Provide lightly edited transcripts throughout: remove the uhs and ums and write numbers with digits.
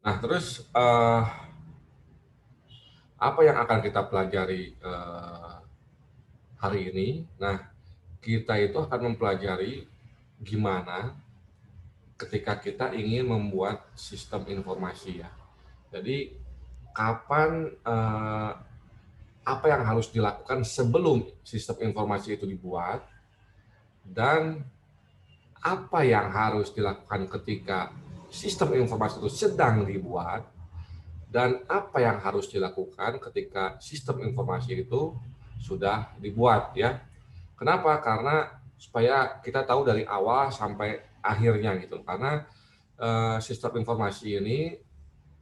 Nah, terus apa yang akan kita pelajari hari ini? Nah, kita itu akan mempelajari gimana ketika kita ingin membuat sistem informasi ya. Jadi, kapan apa yang harus dilakukan sebelum sistem informasi itu dibuat, dan apa yang harus dilakukan ketika sistem informasi itu sedang dibuat, dan apa yang harus dilakukan ketika sistem informasi itu sudah dibuat ya. Kenapa? Karena supaya kita tahu dari awal sampai akhirnya gitu. Karena sistem informasi ini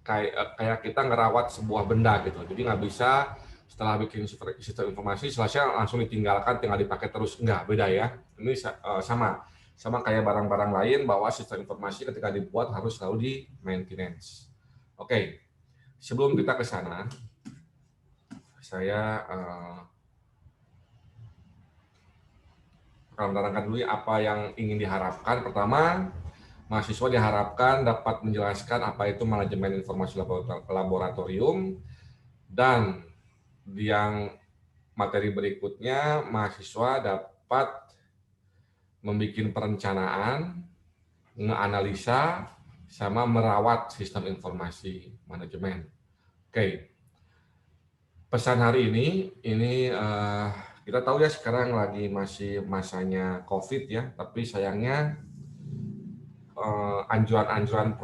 kayak kita ngerawat sebuah benda gitu. Jadi nggak bisa setelah bikin sistem informasi selesai langsung ditinggalkan, tinggal dipakai terus. Nggak, beda ya. Ini sama kayak barang-barang lain, bahwa sistem informasi ketika dibuat harus selalu di maintenance. Oke, sebelum kita ke sana, saya akan menerangkan dulu apa yang ingin diharapkan. Pertama, mahasiswa diharapkan dapat menjelaskan apa itu manajemen informasi laboratorium, dan yang materi berikutnya mahasiswa dapat membuat perencanaan, menganalisa, sama merawat sistem informasi manajemen. Oke, pesan hari ini kita tahu ya sekarang lagi masih masanya COVID ya, tapi sayangnya anjuran-anjuran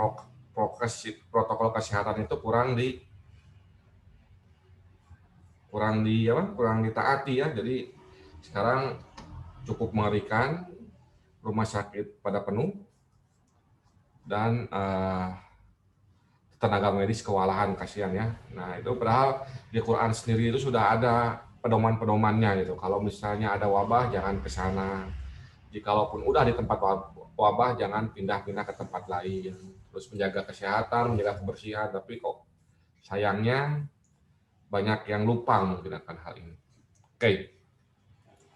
protokol kesehatan itu kurang ditaati ya. Jadi sekarang cukup mengerikan, rumah sakit pada penuh, dan tenaga medis kewalahan, kasihan ya. Nah, itu padahal di Quran sendiri itu sudah ada pedoman-pedomannya gitu. Kalau misalnya ada wabah, jangan ke sana. Jikalaupun udah di tempat wabah, jangan pindah-pindah ke tempat lain. Terus menjaga kesehatan, menjaga kebersihan, tapi kok sayangnya banyak yang lupa menggunakan hal ini. Oke.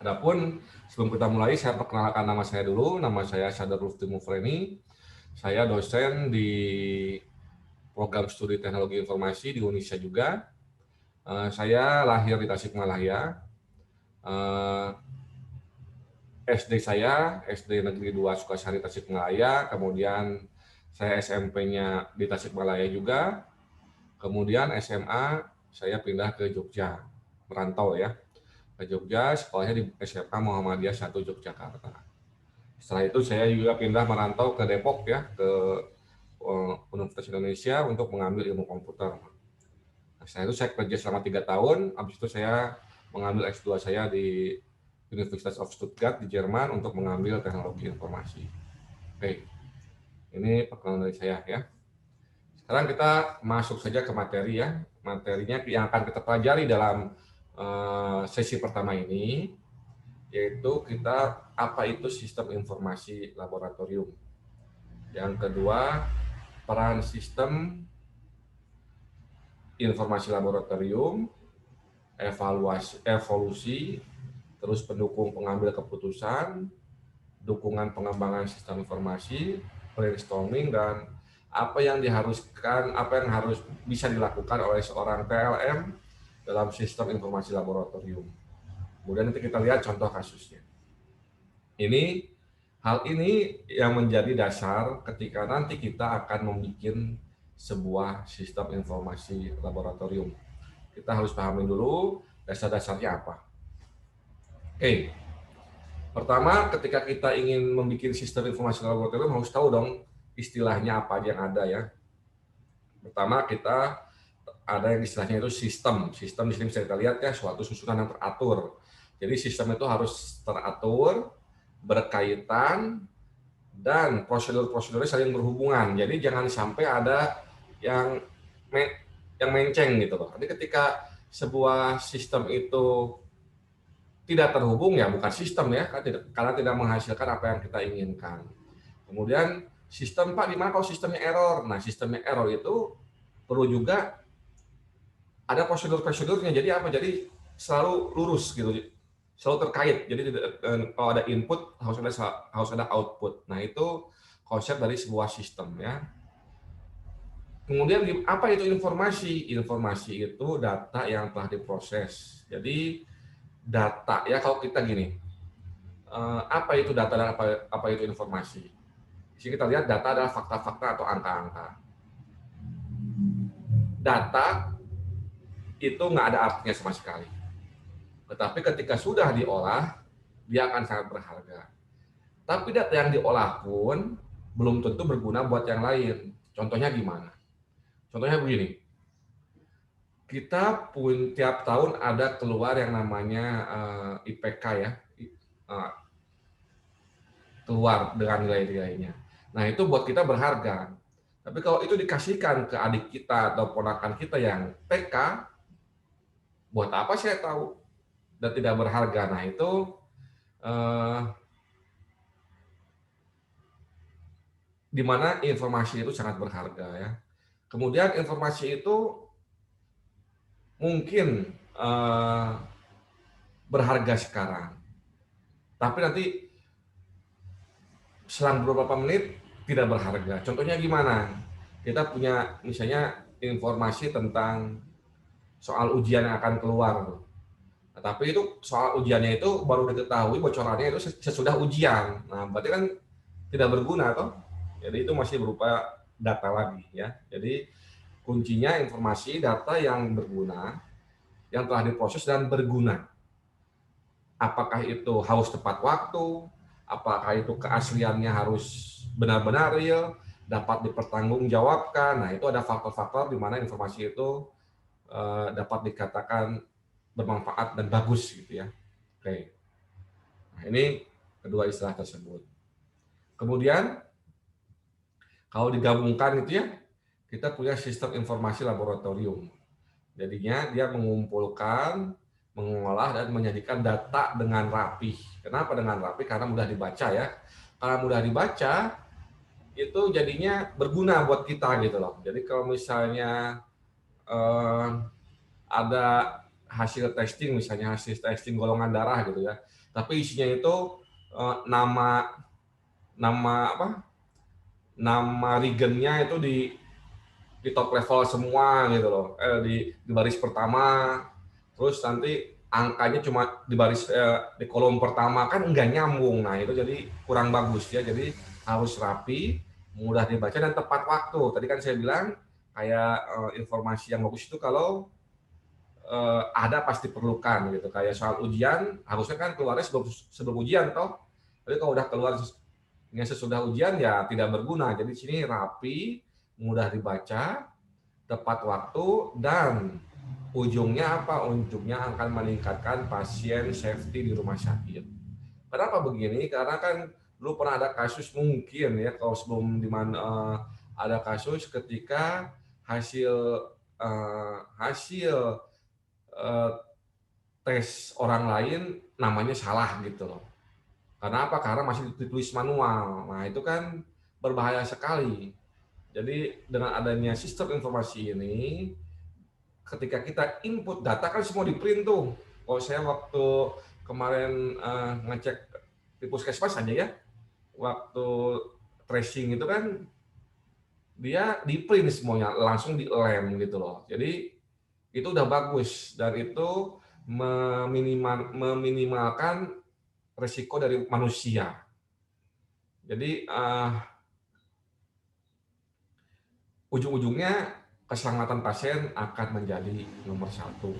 Adapun sebelum kita mulai, saya perkenalkan nama saya dulu. Nama saya Sadar Lufti Mufreni. Saya dosen di program studi teknologi informasi di Unisya juga. Saya lahir di Tasikmalaya. SD saya SD Negeri 2 Sukasari Tasikmalaya, kemudian saya SMP-nya di Tasikmalaya juga, kemudian SMA saya pindah ke Jogja, merantau ya ke Jogja, sekolahnya di SMA Muhammadiyah 1 Yogyakarta. Setelah itu saya juga pindah merantau ke Depok ya, ke Universitas Indonesia untuk mengambil ilmu komputer. Nah, setelah itu saya kerja selama 3 tahun, habis itu saya mengambil S2 saya di Universitas of Stuttgart di Jerman untuk mengambil teknologi informasi. Oke, ini perkenalan dari saya ya. Sekarang kita masuk saja ke materi ya. Materinya yang akan kita pelajari dalam sesi pertama ini, yaitu apa itu sistem informasi laboratorium. Yang kedua, peran sistem informasi laboratorium, evolusi, terus pendukung pengambil keputusan, dukungan pengembangan sistem informasi, brainstorming, dan apa yang harus bisa dilakukan oleh seorang TLM dalam sistem informasi laboratorium. Kemudian nanti kita lihat contoh kasusnya. Hal ini yang menjadi dasar ketika nanti kita akan membuat sebuah sistem informasi laboratorium. Kita harus pahami dulu dasar-dasarnya apa. Oke. Pertama, ketika kita ingin membuat sistem informasi laboratorium, harus tahu dong istilahnya apa aja yang ada ya. Pertama, kita ada yang istilahnya itu sistem. Sistem di sini bisa kita lihat ya, suatu susunan yang teratur. Jadi sistem itu harus teratur, berkaitan, dan prosedur-prosedurnya saling berhubungan. Jadi jangan sampai ada yang menceng gitu loh. Jadi ketika sebuah sistem itu tidak terhubung ya bukan sistem ya, karena tidak menghasilkan apa yang kita inginkan. Kemudian sistem, Pak, di mana kalau sistemnya error? Nah, sistemnya error itu perlu juga ada prosedur-prosedurnya. Jadi apa? Jadi selalu lurus gitu, selalu terkait. Jadi kalau ada input harus ada output. Nah, itu konsep dari sebuah sistem ya. Kemudian apa itu informasi? Informasi itu data yang telah diproses. Jadi data ya, kalau kita gini, apa itu data dan apa itu informasi? Di sini kita lihat data adalah fakta-fakta atau angka-angka. Data itu nggak ada artinya sama sekali. Tetapi ketika sudah diolah, dia akan sangat berharga. Tapi data yang diolah pun belum tentu berguna buat yang lain. Contohnya gimana? Contohnya begini, kita pun tiap tahun ada keluar yang namanya IPK ya, keluar dengan nilai-nilainya. Nah itu buat kita berharga. Tapi kalau itu dikasihkan ke adik kita atau ponakan kita yang TK, buat apa saya tahu dan tidak berharga. Nah itu eh, di mana informasi itu sangat berharga ya. Kemudian informasi itu mungkin berharga sekarang, tapi nanti selang beberapa menit tidak berharga. Contohnya gimana? Kita punya misalnya informasi tentang soal ujian yang akan keluar. Nah, tapi itu soal ujiannya itu baru diketahui bocorannya itu sesudah ujian. Nah, berarti kan tidak berguna toh. Jadi itu masih berupa data lagi ya. Jadi kuncinya informasi data yang berguna, yang telah diproses dan berguna. Apakah itu harus tepat waktu, apakah itu keasliannya harus benar-benar real, dapat dipertanggungjawabkan. Nah, itu ada faktor-faktor di mana informasi itu dapat dikatakan bermanfaat dan bagus gitu ya. Oke. Nah, ini kedua istilah tersebut. Kemudian kalau digabungkan itu ya, kita punya sistem informasi laboratorium. Jadinya dia mengumpulkan, mengolah dan menyajikan data dengan rapi. Kenapa dengan rapi? Karena mudah dibaca ya. Karena mudah dibaca, itu jadinya berguna buat kita gitu loh. Jadi kalau misalnya eh, ada hasil testing, misalnya hasil testing golongan darah gitu ya, tapi isinya itu nama nama apa? Nama regennya itu di top level semua gitu loh, di baris pertama, terus nanti angkanya cuma di baris di kolom pertama, kan enggak nyambung. Nah itu jadi kurang bagus ya. Jadi harus rapi, mudah dibaca dan tepat waktu. Tadi kan saya bilang kayak informasi yang bagus itu kalau ada pasti perlukan gitu. Kayak soal ujian harusnya kan keluarnya sebelum ujian toh. Tapi kalau udah keluar sesudah ujian ya tidak berguna. Jadi sini rapi, mudah dibaca, tepat waktu, dan ujungnya apa? Ujungnya akan meningkatkan pasien safety di rumah sakit. Kenapa begini? Karena kan dulu pernah ada kasus, mungkin ya kalau sebelum di mana ada kasus ketika hasil hasil eh, tes orang lain namanya salah gitu loh. Karena apa? Karena masih ditulis manual. Nah itu kan berbahaya sekali. Jadi dengan adanya sistem informasi ini, ketika kita input data kan semua di print tuh. Kalau saya waktu kemarin ngecek di puskesmas aja ya, waktu tracing itu kan dia di print semuanya, langsung di lem gitu loh. Jadi itu udah bagus dan itu meminimalkan resiko dari manusia. Jadi ujung-ujungnya keselamatan pasien akan menjadi nomor satu.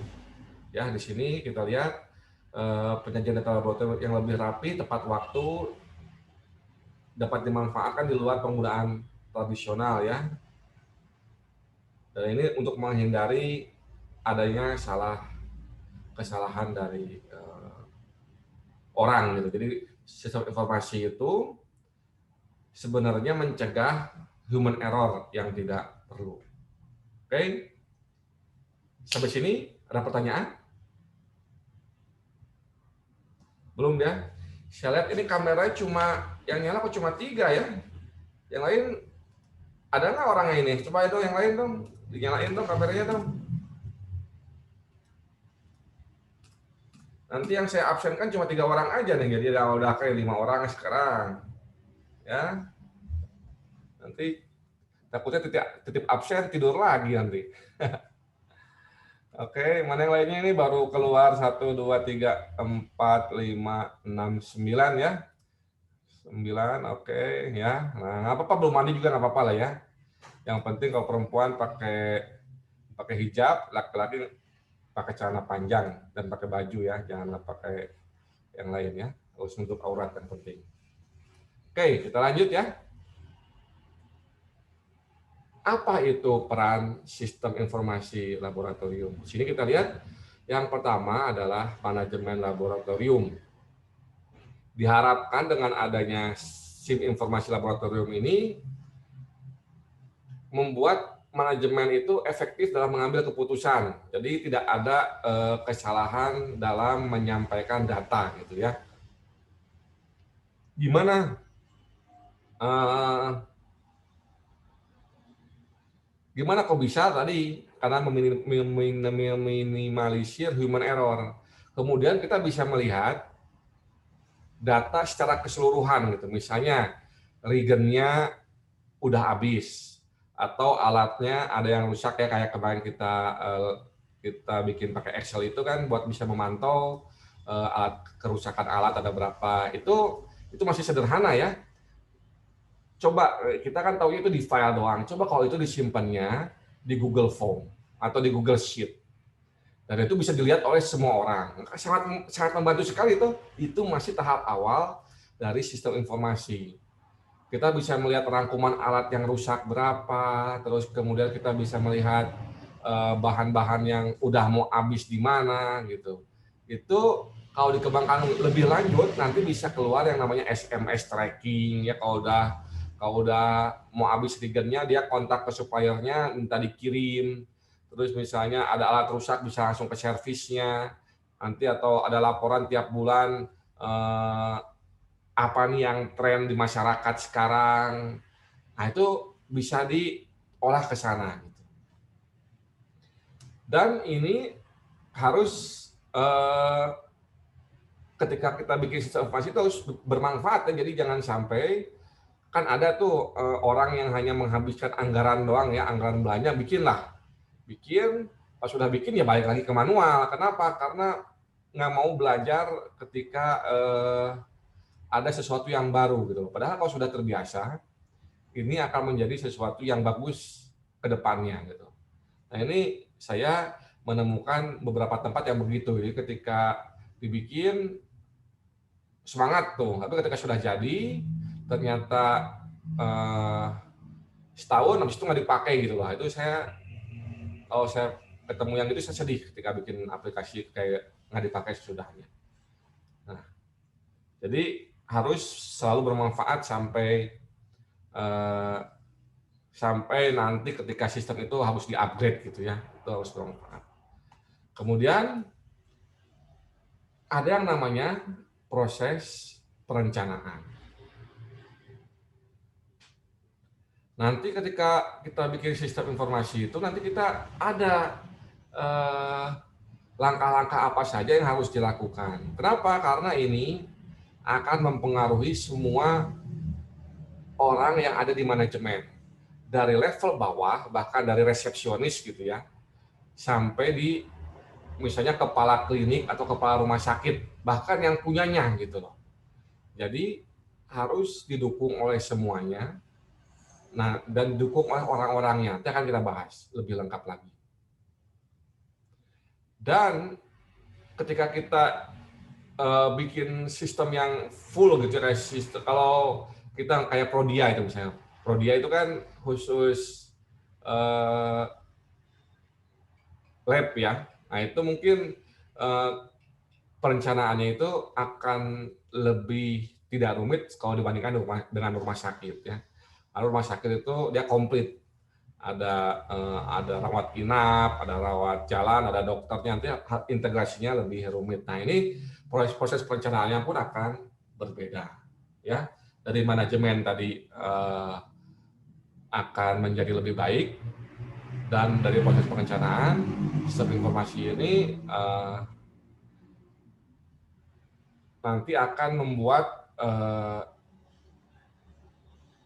Ya, di sini kita lihat penyajian data laboratorium yang lebih rapi, tepat waktu, dapat dimanfaatkan di luar penggunaan tradisional ya. Dan ini untuk menghindari adanya kesalahan dari orang gitu. Jadi sistem informasi itu sebenarnya mencegah human error yang tidak perlu. Oke, sampai sini ada pertanyaan? Belum ya? Saya lihat ini kameranya cuma yang nyala kok cuma 3 ya. Yang lain ada nggak orangnya ini? Coba itu yang lain dong, dinyalain dong kameranya dong. Nanti yang saya absenkan cuma 3 orang aja nih, jadi udah kayak 5 orang sekarang. Ya, nanti Takutnya titip absen tidur lagi nanti. Oke, mana yang lainnya ini baru keluar 1, 2, 3, 4, 5, 6, 9 ya. 9, oke ya. Nah, nggak apa-apa, belum mandi juga nggak apa-apa lah ya. Yang penting kalau perempuan pakai pakai hijab, laki-laki pakai celana panjang dan pakai baju ya, janganlah pakai yang lain ya. Harus nutup aurat yang penting. Oke, kita lanjut ya. Apa itu peran sistem informasi laboratorium? Di sini kita lihat yang pertama adalah manajemen laboratorium. Diharapkan dengan adanya SIM informasi laboratorium ini membuat manajemen itu efektif dalam mengambil keputusan. Jadi tidak ada kesalahan dalam menyampaikan data gitu ya. Gimana eh, gimana kok bisa tadi? Karena meminimalisir human error. Kemudian kita bisa melihat data secara keseluruhan gitu. Misalnya regennya udah habis atau alatnya ada yang rusak ya, kayak kemarin kita bikin pakai Excel itu kan buat bisa memantau alat kerusakan alat ada berapa. Itu masih sederhana ya. Coba kita kan tahu itu di file doang. Coba kalau itu disimpannya di Google Form atau di Google Sheet. Dan itu bisa dilihat oleh semua orang. Sangat sangat membantu sekali itu. Itu masih tahap awal dari sistem informasi. Kita bisa melihat rangkuman alat yang rusak berapa, terus kemudian kita bisa melihat bahan-bahan yang udah mau habis di mana gitu. Itu kalau dikembangkan lebih lanjut nanti bisa keluar yang namanya SMS tracking ya, kalau udah mau habis regennya dia kontak ke suppliernya minta dikirim. Terus misalnya ada alat rusak bisa langsung ke servisnya nanti, atau ada laporan tiap bulan apa nih yang tren di masyarakat sekarang. Nah, itu bisa diolah ke sana gitu. Dan ini harus ketika kita bikin sistem informasi itu harus bermanfaat ya. Jadi jangan sampai kan ada tuh orang yang hanya menghabiskan anggaran doang ya, anggaran belanja bikin pas sudah bikin ya balik lagi ke manual. Kenapa? Karena nggak mau belajar ketika ada sesuatu yang baru gitu. Padahal kalau sudah terbiasa, ini akan menjadi sesuatu yang bagus ke depannya gitu. Nah, ini saya menemukan beberapa tempat yang begitu. Jadi ketika dibikin semangat tuh, tapi ketika sudah jadi ternyata eh, setahun habis itu nggak dipakai gitu loh. Itu kalau saya ketemu yang itu saya sedih ketika bikin aplikasi kayak nggak dipakai sesudahnya. Nah, jadi harus selalu bermanfaat eh, sampai nanti ketika sistem itu harus di-upgrade gitu ya. Itu harus bermanfaat. Kemudian ada yang namanya proses perencanaan. Nanti ketika kita bikin sistem informasi itu nanti kita ada langkah-langkah apa saja yang harus dilakukan. Kenapa? Karena ini akan mempengaruhi semua orang yang ada di manajemen. Dari level bawah, bahkan dari resepsionis gitu ya, sampai di misalnya kepala klinik atau kepala rumah sakit, bahkan yang punyanya gitu loh. Jadi harus didukung oleh semuanya. Nah, dan didukung oleh orang-orangnya. Nanti akan kita bahas lebih lengkap lagi. Dan ketika kita bikin sistem yang full gitu, kayak sistem, kalau kita kayak Prodia itu misalnya. Prodia itu kan khusus lab ya. Nah, itu mungkin perencanaannya itu akan lebih tidak rumit kalau dibandingkan dengan rumah sakit ya. Kalau rumah sakit itu dia komplit. Ada rawat inap, ada rawat jalan, ada dokternya, nanti integrasinya lebih rumit. Nah, ini proses perencanaannya pun akan berbeda ya. Dari manajemen tadi akan menjadi lebih baik, dan dari proses perencanaan sistem informasi ini nanti akan membuat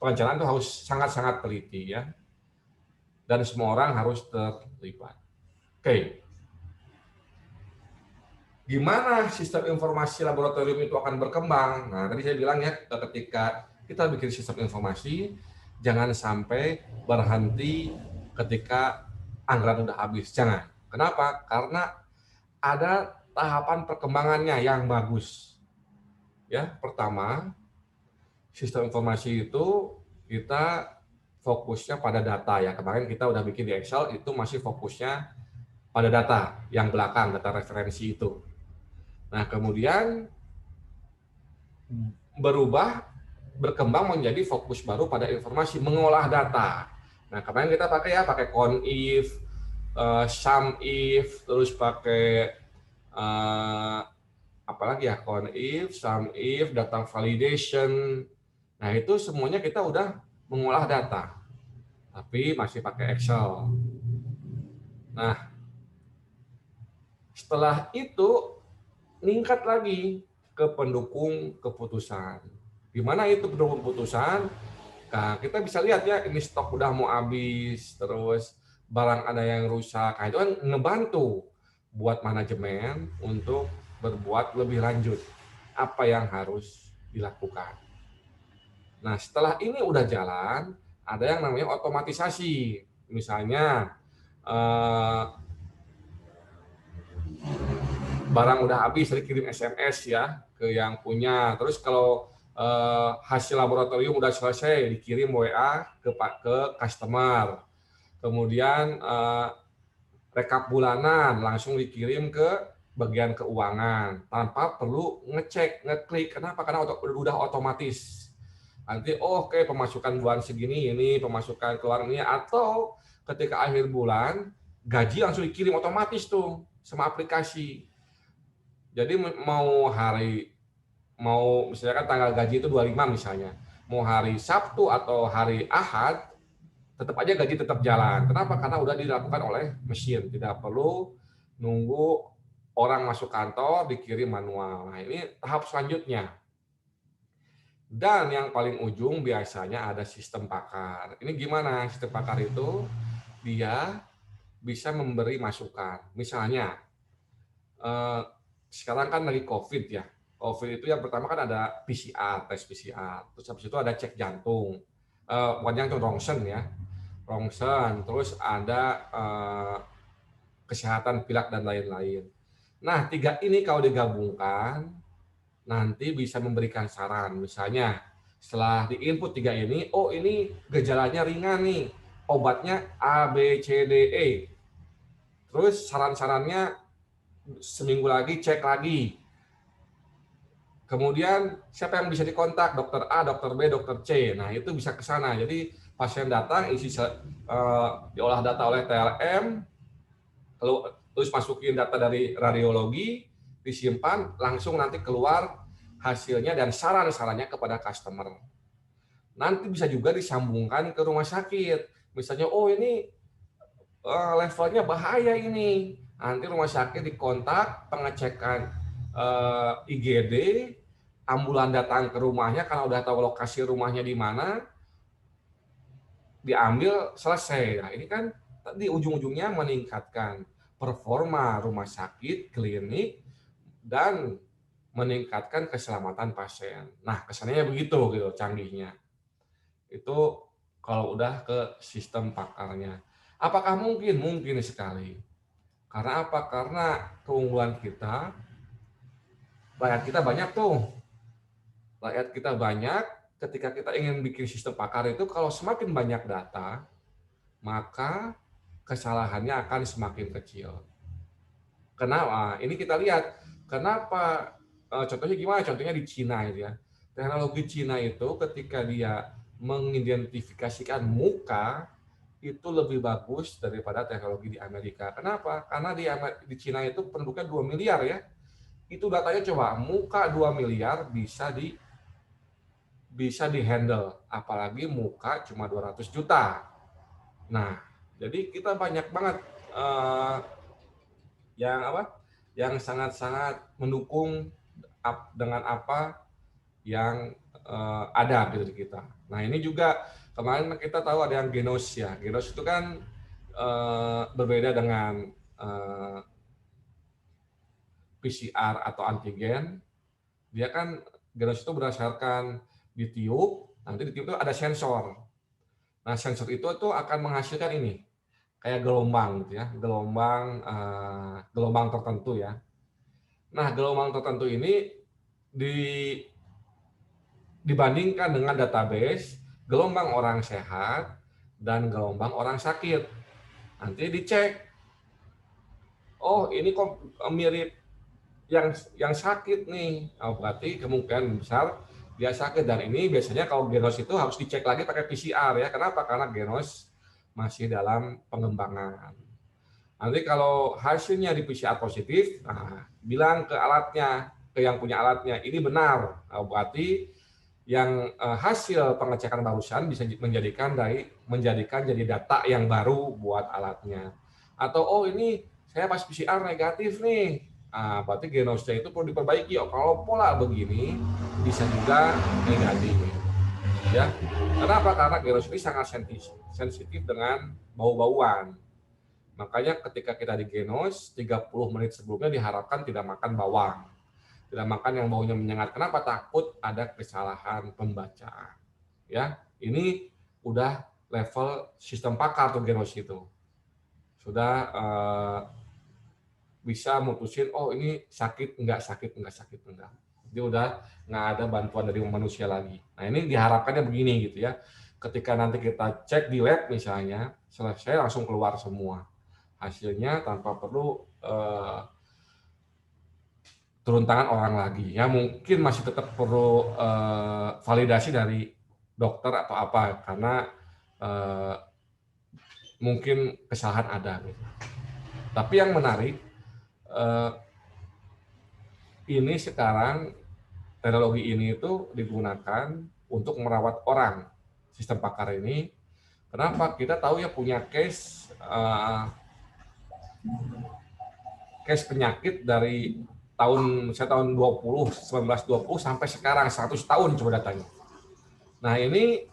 perencanaan itu harus sangat-sangat teliti ya. dan semua orang harus terlibat. Oke. Gimana sistem informasi laboratorium itu akan berkembang? Nah, tadi saya bilang ya, ketika kita bikin sistem informasi, jangan sampai berhenti ketika anggaran udah habis. Jangan. Kenapa? Karena ada tahapan perkembangannya yang bagus. Ya, pertama, sistem informasi itu kita fokusnya pada data ya. Kemarin kita udah bikin di Excel, itu masih fokusnya pada data yang belakang, data referensi itu. Nah, kemudian berkembang menjadi fokus baru pada informasi mengolah data. Nah, kemarin kita pakai conif, sumif, terus pakai apalagi ya, conif, sumif, data validation. Nah, itu semuanya kita udah mengolah data, tapi masih pakai Excel. Nah, setelah itu meningkat lagi ke pendukung keputusan. Di mana itu pendukung keputusan? Nah, kita bisa lihat ya, ini stok udah mau habis, terus barang ada yang rusak. Nah, itu kan ngebantu buat manajemen untuk berbuat lebih lanjut apa yang harus dilakukan. Nah, setelah ini udah jalan, ada yang namanya otomatisasi. Misalnya, barang udah habis, tadi kirim SMS ya ke yang punya. Terus kalau hasil laboratorium udah selesai, dikirim WA ke customer. Kemudian rekap bulanan langsung dikirim ke bagian keuangan tanpa perlu ngeklik. Kenapa? Karena udah otomatis. Nanti oke, pemasukan bulan segini ini, pemasukan keluar ini, atau ketika akhir bulan gaji langsung dikirim otomatis tuh sama aplikasi. Jadi mau misalnya kan tanggal gaji itu 25 misalnya, mau hari Sabtu atau hari Ahad, tetap aja gaji tetap jalan. Kenapa? Karena udah dilakukan oleh mesin, tidak perlu nunggu orang masuk kantor dikirim manual. Nah, ini tahap selanjutnya. Dan yang paling ujung biasanya ada sistem pakar. Ini gimana sistem pakar itu? Dia bisa memberi masukan. Misalnya, sekarang kan lagi COVID ya. COVID itu yang pertama kan ada PCR, tes PCR. Terus habis itu ada cek jantung. Bukan jantung, rongsen ya. Rongsen. Terus ada kesehatan pilak dan lain-lain. Nah, tiga ini kalau digabungkan, nanti bisa memberikan saran. Misalnya, setelah diinput tiga ini, oh ini gejalanya ringan nih, obatnya A, B, C, D, E. Terus saran-sarannya seminggu lagi cek lagi. Kemudian siapa yang bisa dikontak? Dokter A, dokter B, dokter C. Nah, itu bisa ke sana. Jadi pasien datang, diolah data oleh TLM, terus masukin data dari radiologi, disimpan, langsung nanti keluar hasilnya dan saran-sarannya kepada customer. Nanti bisa juga disambungkan ke rumah sakit. Misalnya, oh ini levelnya bahaya ini. Nanti rumah sakit dikontak, pengecekan IGD, ambulan datang ke rumahnya, karena udah tahu lokasi rumahnya di mana, diambil, selesai. Nah, ini kan tadi ujung-ujungnya meningkatkan performa rumah sakit, klinik, dan meningkatkan keselamatan pasien. Nah, kesannya begitu gitu canggihnya. Itu kalau udah ke sistem pakarnya. Apakah mungkin? Mungkin sekali. Karena apa? Karena keunggulan kita, rakyat kita banyak tuh. Rakyat kita banyak, ketika kita ingin bikin sistem pakar itu, kalau semakin banyak data, maka kesalahannya akan semakin kecil. Kenapa? Ini kita lihat, kenapa, contohnya gimana? Contohnya di Cina itu ya. Teknologi Cina itu ketika dia mengidentifikasikan muka, itu lebih bagus daripada teknologi di Amerika. Kenapa? Karena di Cina itu penduduknya 2 miliar ya. Itu datanya coba, muka 2 miliar bisa di-handle, apalagi muka cuma 200 juta. Nah, jadi kita banyak banget yang sangat-sangat mendukung dengan apa yang ada gitu di kita. Nah, ini juga kemarin kita tahu ada yang Genos ya. Genos itu kan berbeda dengan PCR atau antigen. Dia kan genos itu berdasarkan ditiup, nanti ditiup itu ada sensor. Nah, sensor itu tuh akan menghasilkan ini kayak gelombang gitu ya, gelombang tertentu ya. Nah, gelombang tertentu ini dibandingkan dengan database gelombang orang sehat dan gelombang orang sakit. Nanti dicek, oh ini kok mirip yang sakit nih. Oh, berarti kemungkinan besar dia sakit, dan ini biasanya kalau genos itu harus dicek lagi pakai PCR ya. Kenapa? Karena genos masih dalam pengembangan. Nanti kalau hasilnya di PCR positif, nah, bilang ke alatnya, ke yang punya alatnya, ini benar. Nah, berarti yang hasil pengecekan barusan bisa menjadikan jadi data yang baru buat alatnya. Atau oh ini saya pas PCR negatif nih. Nah, berarti genosnya itu perlu diperbaiki. Oh, kalau pola begini bisa juga negatif. Ya. Kenapa? Karena genos ini sangat sensitif dengan bau-bauan. Makanya ketika kita di genos, 30 menit sebelumnya diharapkan tidak makan bawang. Tidak makan yang baunya menyengat. Kenapa? Takut ada kesalahan pembacaan. Ya, ini udah level sistem pakar tuh genos itu. Sudah bisa mutusin, oh ini sakit, enggak sakit, enggak. Jadi udah nggak ada bantuan dari manusia lagi. Nah ini diharapkannya begini gitu ya. Ketika nanti kita cek di lab misalnya, selesai langsung keluar semua hasilnya tanpa perlu turun tangan orang lagi. Ya mungkin masih tetap perlu validasi dari dokter atau apa, karena mungkin kesalahan ada. Gitu. Tapi yang menarik, ini sekarang teknologi ini itu digunakan untuk merawat orang. Sistem pakar ini, kenapa? Kita tahu ya punya case penyakit dari tahun 1920 sampai sekarang 100 tahun coba datanya. Nah ini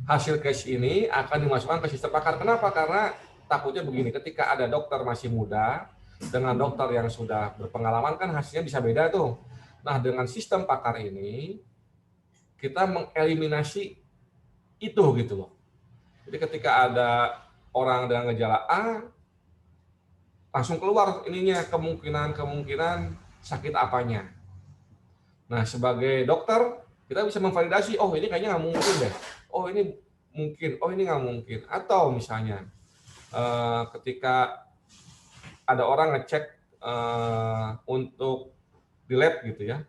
hasil case ini akan dimasukkan ke sistem pakar. Kenapa? Karena takutnya begini, ketika ada dokter masih muda dengan dokter yang sudah berpengalaman kan hasilnya bisa beda tuh. Nah dengan sistem pakar ini kita mengeliminasi itu gitu loh. Jadi ketika ada orang dengan gejala A, langsung keluar ininya kemungkinan sakit apanya. Nah sebagai dokter kita bisa memvalidasi, oh ini kayaknya nggak mungkin deh, oh ini mungkin, oh ini nggak mungkin. Atau misalnya ketika ada orang ngecek untuk di lab gitu ya,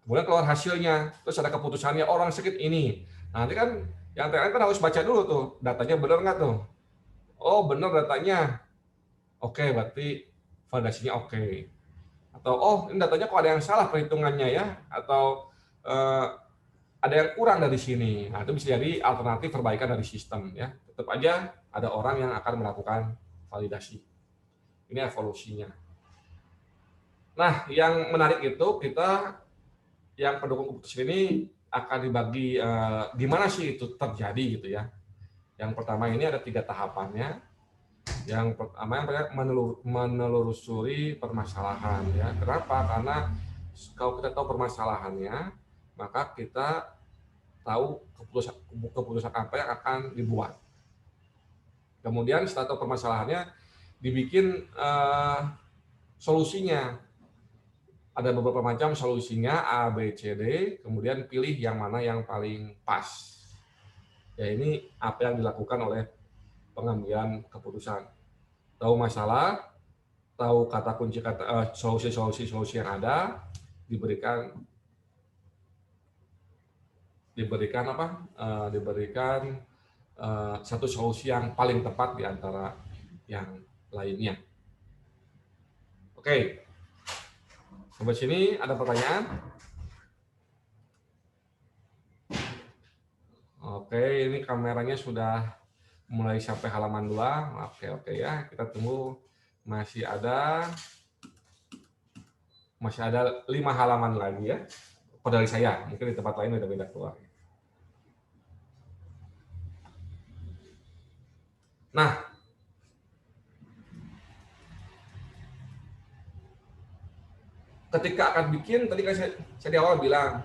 kemudian keluar hasilnya, terus ada keputusannya orang sakit ini. Nah, nanti kan yang TLN kan harus baca dulu tuh, datanya benar nggak tuh? Oh benar datanya, oke berarti validasinya oke. Atau oh ini datanya kok ada yang salah perhitungannya ya, atau ada yang kurang dari sini. Nah, itu bisa jadi alternatif perbaikan dari sistem ya. Tetap aja ada orang yang akan melakukan validasi. Ini evolusinya. Nah, yang menarik itu kita yang pendukung keputusan ini akan dibagi gimana sih itu terjadi gitu ya. Yang pertama ini ada 3 tahapannya. Yang pertama yang menelusuri permasalahan ya. Kenapa? Karena kalau kita tahu permasalahannya, maka kita tahu keputusan apa yang akan dibuat. Kemudian setelah tahu permasalahannya, dibikin solusinya. Ada beberapa macam solusinya A, B, C, D. Kemudian pilih yang mana yang paling pas. Ya ini apa yang dilakukan oleh pengambilan keputusan. Tahu masalah, tahu kata kunci solusi yang ada, diberikan satu solusi yang paling tepat di antara yang lainnya. Oke. Sampai sini ada pertanyaan? Oke, ini kameranya sudah mulai sampai halaman 2. Oke ya, kita tunggu. Masih ada 5 halaman lagi ya. Dari saya, mungkin di tempat lain beda-beda keluar. Nah, ketika akan bikin, tadi kan saya di awal bilang,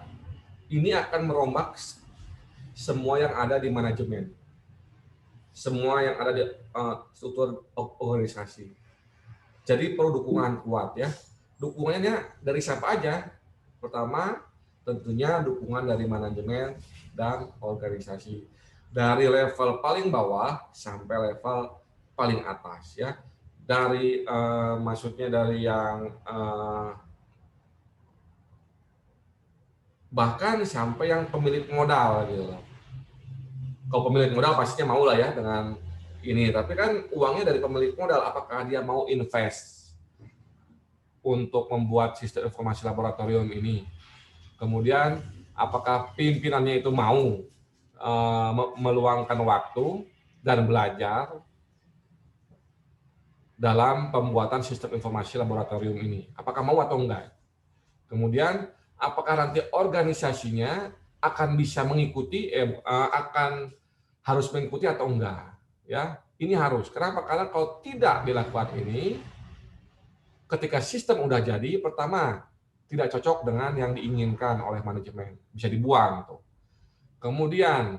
ini akan merombak semua yang ada di manajemen, semua yang ada di struktur organisasi. Jadi perlu dukungan kuat ya. Dukungannya dari siapa aja? Pertama, tentunya dukungan dari manajemen dan organisasi. Dari level paling bawah sampai level paling atas ya. Dari maksudnya dari yang bahkan sampai yang pemilik modal gitu loh. Kalau pemilik modal pastinya mau lah ya dengan ini, tapi kan uangnya dari pemilik modal, apakah dia mau invest untuk membuat sistem informasi laboratorium ini? Kemudian apakah pimpinannya itu mau meluangkan waktu dan belajar dalam pembuatan sistem informasi laboratorium ini? Apakah mau atau enggak? Kemudian apakah nanti organisasinya akan bisa mengikuti, akan harus mengikuti atau enggak? Ya, ini harus. Kenapa? Karena kalau tidak dilakukan ini, ketika sistem udah jadi, pertama tidak cocok dengan yang diinginkan oleh manajemen, bisa dibuang tuh. Kemudian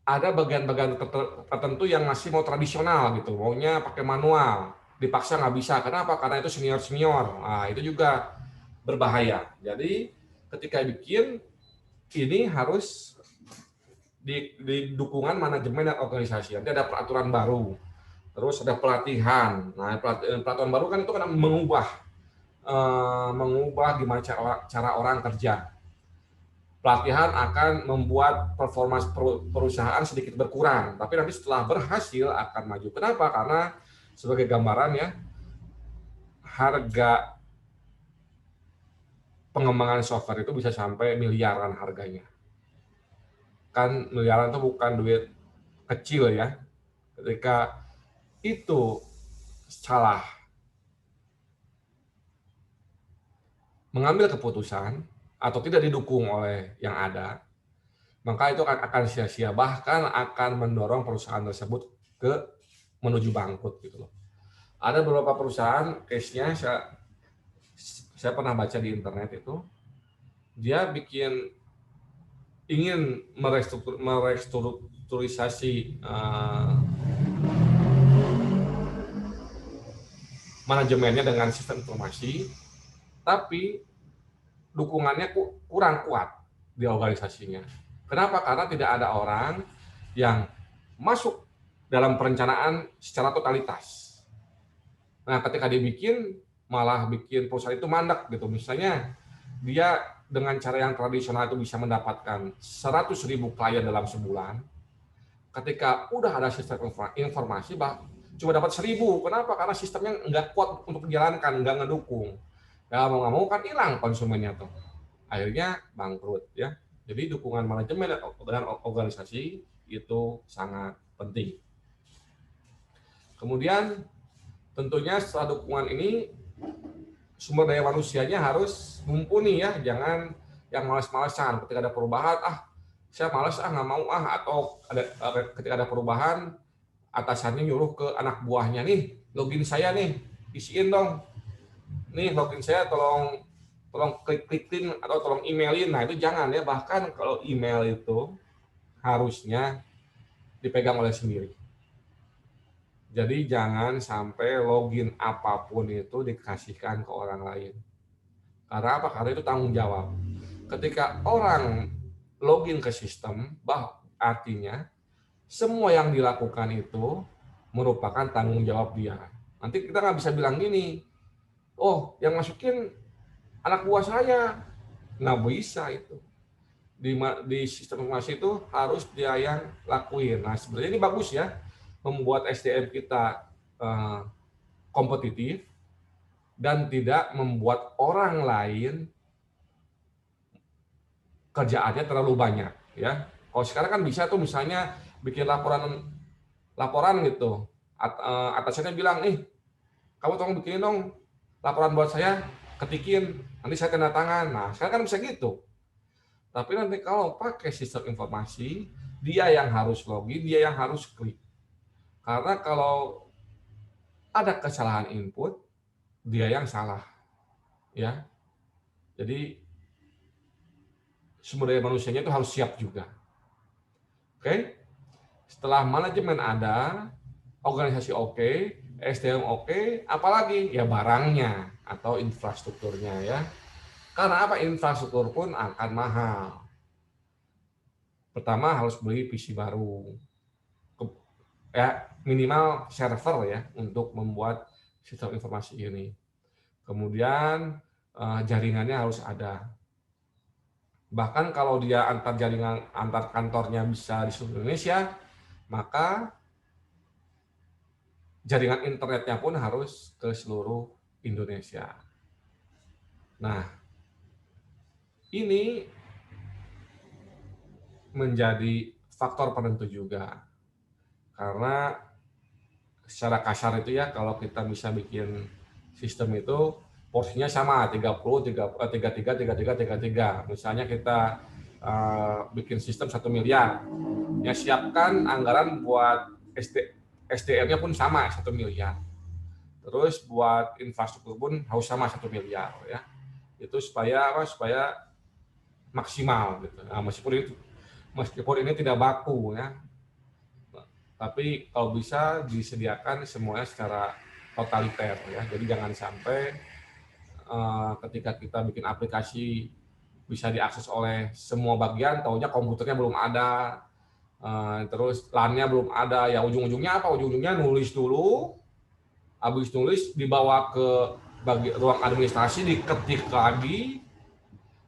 ada bagian-bagian tertentu yang masih mau tradisional gitu, maunya pakai manual, dipaksa nggak bisa. Kenapa? Karena itu senior-senior. Nah, itu juga berbahaya. Jadi ketika bikin ini harus di dukungan manajemen dan organisasi. Nanti ada peraturan baru, terus ada pelatihan. Nah, peraturan baru kan itu kan mengubah gimana cara orang kerja. Pelatihan akan membuat performa perusahaan sedikit berkurang, tapi nanti setelah berhasil akan maju. Kenapa? Karena sebagai gambaran ya, harga pengembangan software itu bisa sampai miliaran harganya. Kan miliaran itu bukan duit kecil ya. Ketika itu salah mengambil keputusan atau tidak didukung oleh yang ada, maka itu akan sia-sia, bahkan akan mendorong perusahaan tersebut ke menuju bangkrut gitu loh. Ada beberapa perusahaan case-nya saya pernah baca di internet itu, dia ingin merestrukturisasi manajemennya dengan sistem informasi, tapi dukungannya kurang kuat di organisasinya. Kenapa? Karena tidak ada orang yang masuk dalam perencanaan secara totalitas. Nah, ketika dibikin, malah bikin perusahaan itu mandek gitu. Misalnya, dia dengan cara yang tradisional itu bisa mendapatkan 100.000 klien dalam sebulan. Ketika udah ada sistem informasi, cuma dapat 1.000. Kenapa? Karena sistemnya nggak kuat untuk dijalankan, nggak ngedukung. Ya mau nggak mau kan hilang konsumennya tuh. Akhirnya bangkrut ya. Jadi dukungan manajemen dan organisasi itu sangat penting. Kemudian tentunya setelah dukungan ini sumber daya manusianya harus mumpuni ya, jangan yang malas-malasan. Ketika ada perubahan, saya malas nggak mau atau ketika ada perubahan atasannya nyuruh ke anak buahnya, nih login saya nih, isiin dong, nih login saya tolong klikin atau tolong emailin. Nah itu jangan ya, bahkan kalau email itu harusnya dipegang oleh sendiri. Jadi jangan sampai login apapun itu dikasihkan ke orang lain. Karena apa? Karena itu tanggung jawab. Ketika orang login ke sistem, artinya semua yang dilakukan itu merupakan tanggung jawab dia. Nanti kita nggak bisa bilang gini, oh yang masukin anak buah saya. Nggak bisa itu. Di sistem informasi itu harus dia yang lakuin. Nah sebenarnya ini bagus ya, membuat SDM kita kompetitif dan tidak membuat orang lain kerjaannya terlalu banyak ya. Kalau sekarang kan bisa tuh misalnya bikin laporan gitu, atasannya bilang, kamu tolong bikinin dong laporan buat saya, ketikin, nanti saya tanda tangan. Nah sekarang kan bisa gitu. Tapi nanti kalau pakai sistem informasi, dia yang harus login, dia yang harus klik. Karena kalau ada kesalahan input, dia yang salah, ya. Jadi sumber daya manusianya itu harus siap juga. Oke? Setelah manajemen ada, organisasi oke, SDM oke, apalagi ya barangnya atau infrastrukturnya ya. Karena apa? Infrastruktur pun akan mahal. Pertama harus beli PC baru, ya minimal server ya untuk membuat sistem informasi ini. Kemudian jaringannya harus ada. Bahkan kalau dia antar jaringan antar kantornya bisa di seluruh Indonesia, maka jaringan internetnya pun harus ke seluruh Indonesia. Nah, ini menjadi faktor penentu juga. Karena secara kasar itu ya, kalau kita bisa bikin sistem itu porsinya sama 30, 33, 33, 33. Misalnya kita bikin sistem 1 miliar, ya siapkan anggaran buat SDM-nya pun sama 1 miliar. Terus buat infrastruktur pun harus sama 1 miliar ya. Itu supaya apa? Supaya maksimal gitu. Nah, meskipun ini tidak baku ya. Tapi kalau bisa disediakan semuanya secara totaliter ya. Jadi jangan sampai ketika kita bikin aplikasi bisa diakses oleh semua bagian, taunya komputernya belum ada, terus LAN-nya belum ada, ya ujung-ujungnya apa? Ujung-ujungnya nulis dulu, habis nulis dibawa ke ruang administrasi, diketik lagi,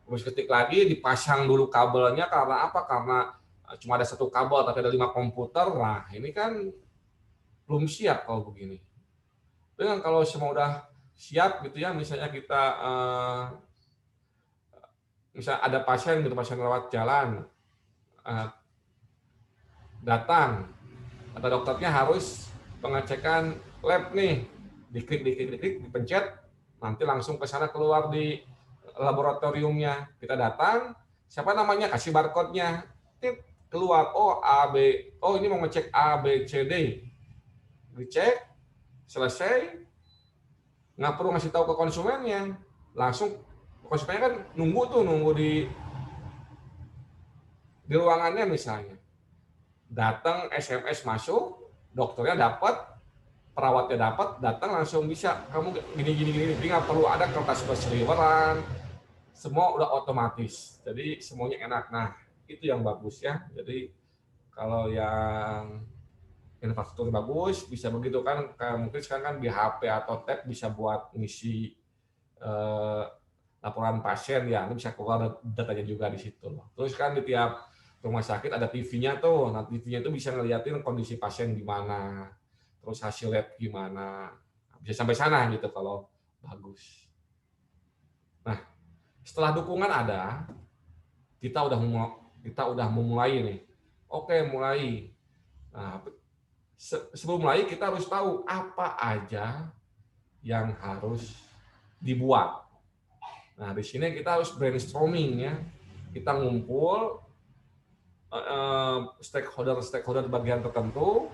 habis ketik lagi dipasang dulu kabelnya, karena apa? Karena cuma ada 1 kabel tapi ada 5 komputer, nah ini kan belum siap kalau begini. Dengan kalau semua udah siap gitu ya, misalnya kita misal ada pasien gitu, pasien lewat jalan, datang, kata dokternya harus pengecekan lab nih, diklik, dipencet, nanti langsung ke sana keluar di laboratoriumnya. Kita datang, siapa namanya, kasih barcode-nya, keluar, oh A B, oh ini mau ngecek A B C D, dicek, selesai, nggak perlu ngasih tahu ke konsumennya, langsung konsumennya kan nunggu di ruangannya misalnya. Datang SMS masuk, dokternya dapat, perawatnya dapat, datang langsung bisa, kamu gini, jadi nggak perlu ada kertas berseliweran, semua udah otomatis, jadi semuanya enak. Nah itu yang bagus ya. Jadi kalau yang infrastruktur bagus bisa begitu kan, mungkin sekarang kan di HP atau tab bisa buat ngisi eh, laporan pasien ya, ini bisa keluar datanya juga di situ loh. Terus kan di tiap rumah sakit ada TV-nya tuh, nah TV-nya itu bisa ngeliatin kondisi pasien gimana, terus hasil lab gimana, bisa sampai sana gitu kalau bagus. Nah setelah dukungan ada, kita udah memulai nih. Oke, mulai. Nah sebelum mulai kita harus tahu apa aja yang harus dibuat. Nah di sini kita harus brainstorming ya, kita ngumpul stakeholder bagian tertentu,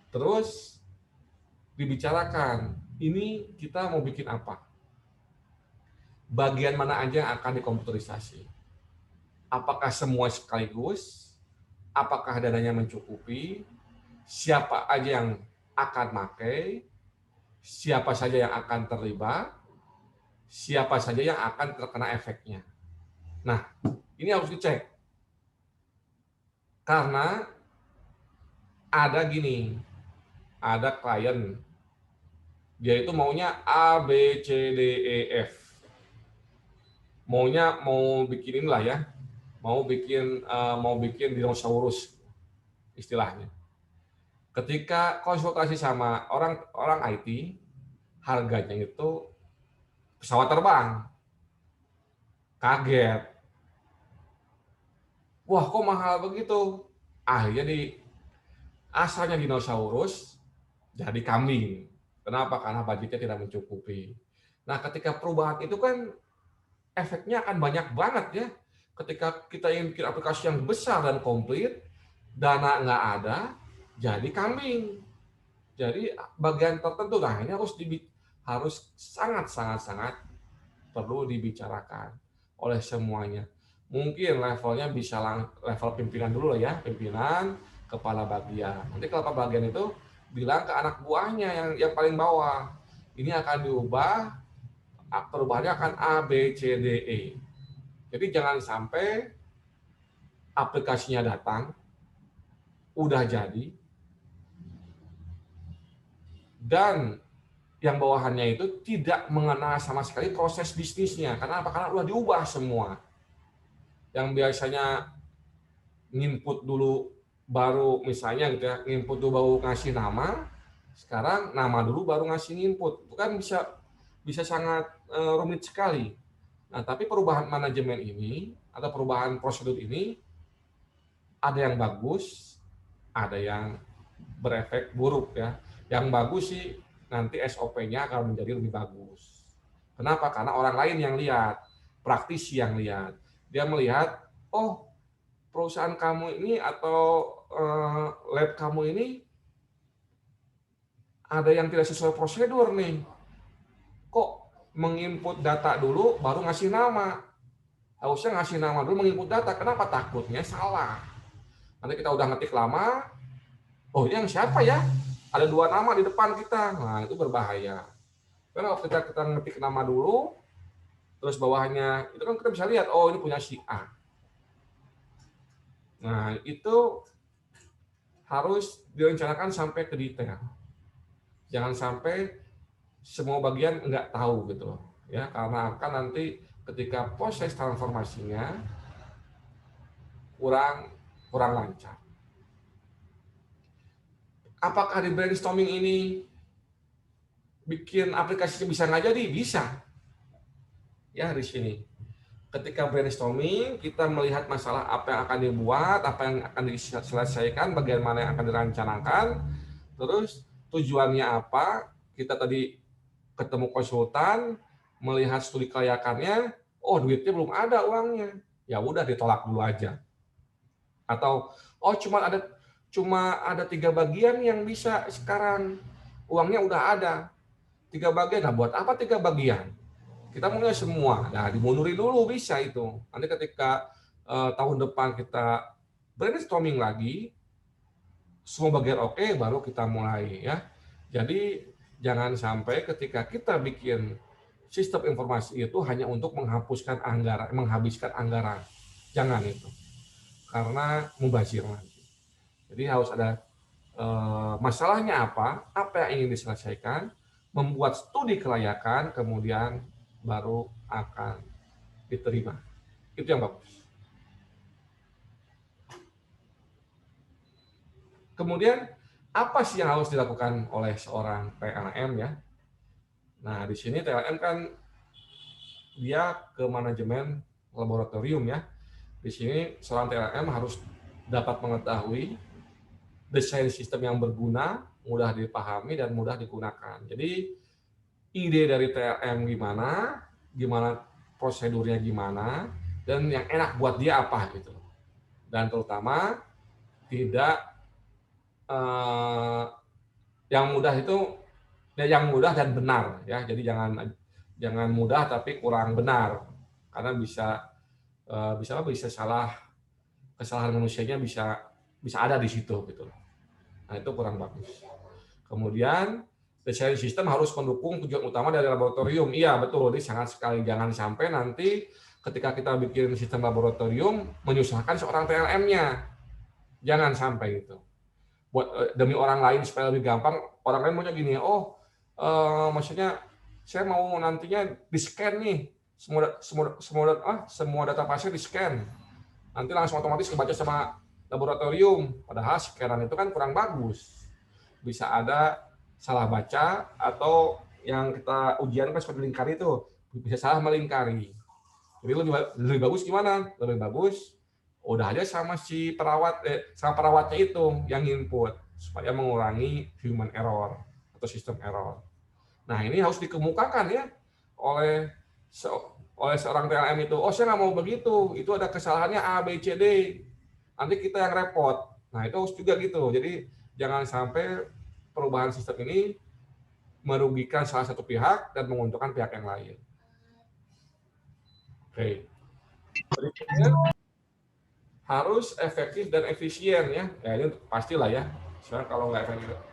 terus dibicarakan, ini kita mau bikin apa? Bagian mana aja yang akan dikomputerisasi? Apakah semua sekaligus? Apakah dananya mencukupi? Siapa aja yang akan pakai? Siapa saja yang akan terlibat? Siapa saja yang akan terkena efeknya? Nah, ini harus dicek. Karena ada gini, ada klien, dia itu maunya A, B, C, D, E, F. Mau bikin inilah ya, mau bikin dinosaurus istilahnya. Ketika konsultasi sama orang IT, harganya itu pesawat terbang. Kaget. Wah, kok mahal begitu? Akhirnya asalnya dinosaurus jadi kambing. Kenapa? Karena budgetnya tidak mencukupi. Nah, ketika perubahan itu kan efeknya akan banyak banget ya. ketika kita ingin bikin aplikasi yang besar dan komplit, dana nggak ada, jadi kambing. Jadi bagian tertentu, nah ini harus sangat perlu dibicarakan oleh semuanya. Mungkin levelnya bisa level pimpinan dulu lah ya, pimpinan, kepala bagian. Nanti kepala bagian itu bilang ke anak buahnya yang paling bawah, ini akan diubah, perubahannya akan A, B, C, D, E. Jadi jangan sampai aplikasinya datang, udah jadi, dan yang bawahannya itu tidak mengenal sama sekali proses bisnisnya. Karena apa? Karena udah diubah semua. Yang biasanya nginput dulu baru misalnya gitu ya, nginput dulu baru ngasih nama, sekarang nama dulu baru ngasih nginput. Itu kan bisa sangat rumit sekali. Nah, tapi perubahan manajemen ini atau perubahan prosedur ini ada yang bagus, ada yang berefek buruk ya. Yang bagus sih nanti SOP-nya akan menjadi lebih bagus. Kenapa? Karena orang lain yang lihat, praktisi yang lihat. Dia melihat, oh perusahaan kamu ini atau lab kamu ini ada yang tidak sesuai prosedur nih. Kok menginput data dulu baru ngasih nama? Harusnya ngasih nama dulu menginput data. Kenapa? Takutnya salah. Nanti kita udah ngetik lama, oh ini yang siapa ya? Ada 2 nama di depan kita. Nah, itu berbahaya. Karena kalau kita ngetik nama dulu, terus bawahnya, itu kan kita bisa lihat, oh ini punya si A. Nah, itu harus direncanakan sampai ke detail. Jangan sampai semua bagian nggak tahu gitu. Ya, karena akan nanti ketika proses transformasinya kurang lancar. Apakah di brainstorming ini bikin aplikasinya bisa nggak jadi? Bisa. Ya, di sini. Ketika brainstorming, kita melihat masalah apa yang akan dibuat, apa yang akan diselesaikan, bagian mana yang akan direncanakan, terus tujuannya apa, kita tadi ketemu konsultan, melihat studi kelayakannya, oh duitnya belum ada uangnya, ya udah ditolak dulu aja. Atau, oh cuma ada 3 bagian yang bisa sekarang, uangnya udah ada 3 bagian. Nah, buat apa 3 bagian? Kita maunya semua. Nah, dimundurin dulu bisa itu. Nanti ketika tahun depan kita brainstorming lagi, semua bagian oke, baru kita mulai ya. Jadi jangan sampai ketika kita bikin sistem informasi itu hanya untuk menghabiskan anggaran. Jangan itu. Karena mubazir nanti. Jadi harus ada masalahnya apa yang ingin diselesaikan, membuat studi kelayakan, kemudian baru akan diterima. Itu yang bagus. Kemudian apa sih yang harus dilakukan oleh seorang TLM ya? Nah, di sini TLM kan dia ke manajemen laboratorium ya. Di sini seorang TLM harus dapat mengetahui desain sistem yang berguna, mudah dipahami dan mudah digunakan. Jadi ide dari TLM gimana prosedurnya gimana, dan yang enak buat dia apa gitu. Dan terutama tidak yang mudah itu yang mudah dan benar ya. Jadi jangan mudah tapi kurang benar, karena bisa kesalahan manusianya bisa ada di situ gitu. Nah, itu kurang bagus. Kemudian desain sistem harus mendukung tujuan utama dari laboratorium. Iya, betul. Ini sangat sekali. Jangan sampai nanti ketika kita bikin sistem laboratorium menyusahkan seorang TLM-nya. Jangan sampai itu. Buat demi orang lain supaya lebih gampang, orang lain maunya gini, maksudnya saya mau nantinya di-scan nih. Semua data pasien di-scan. Nanti langsung otomatis kebaca sama laboratorium, padahal scanan itu kan kurang bagus. Bisa ada salah baca, atau yang kita ujian kan seperti lingkari itu, bisa salah melingkari. Jadi lebih bagus gimana? Lebih bagus udah aja sama si perawatnya itu yang input, supaya mengurangi human error atau sistem error. Nah, ini harus dikemukakan ya oleh oleh seorang TLM itu, oh saya nggak mau begitu, itu ada kesalahannya A, B, C, D, nanti kita yang repot. Nah itu harus juga gitu. Jadi jangan sampai perubahan sistem ini merugikan salah satu pihak dan menguntungkan pihak yang lain. Oke. Berikutnya harus efektif dan efisien ya. Ya ini pastilah ya. Soalnya kalau nggak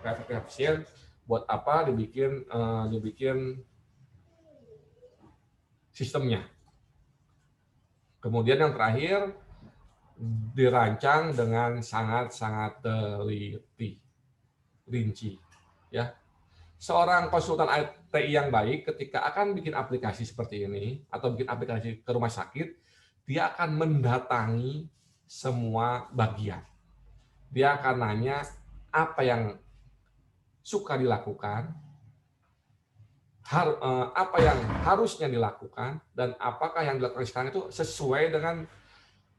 efektif efisien, buat apa dibikin sistemnya. Kemudian yang terakhir, dirancang dengan sangat-sangat teliti, rinci. Ya, seorang konsultan IT yang baik ketika akan bikin aplikasi seperti ini atau bikin aplikasi ke rumah sakit, dia akan mendatangi semua bagian. Dia akan nanya apa yang suka dilakukan, apa yang harusnya dilakukan, dan apakah yang dilakukan sekarang itu sesuai dengan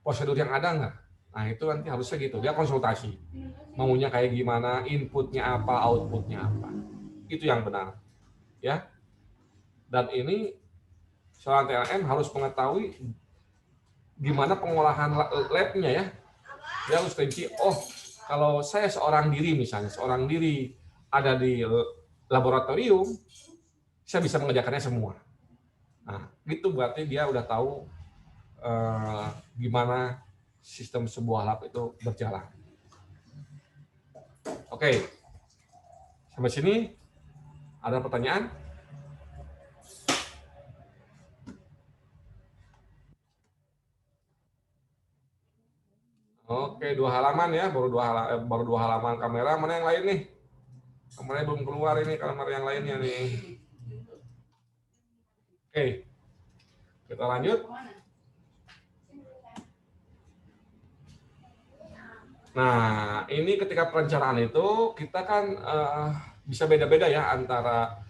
prosedur yang ada nggak? Nah itu nanti harusnya gitu, dia konsultasi. Maunya kayak gimana, inputnya apa, outputnya apa. Itu yang benar. Ya. Dan ini seorang TLM harus mengetahui gimana pengolahan labnya ya. Dia harus rinci, oh kalau saya seorang diri misalnya, seorang diri ada di laboratorium, saya bisa mengerjakannya semua. Nah, itu berarti dia udah tahu gimana sistem sebuah lab itu berjalan. Oke, sampai sini ada pertanyaan? Oke, 2 halaman ya, baru dua halaman kamera. Mana yang lain nih? Kameranya belum keluar ini, kamera yang lainnya nih. Oke, kita lanjut. Nah, ini ketika perencanaan itu kita kan bisa beda-beda ya antara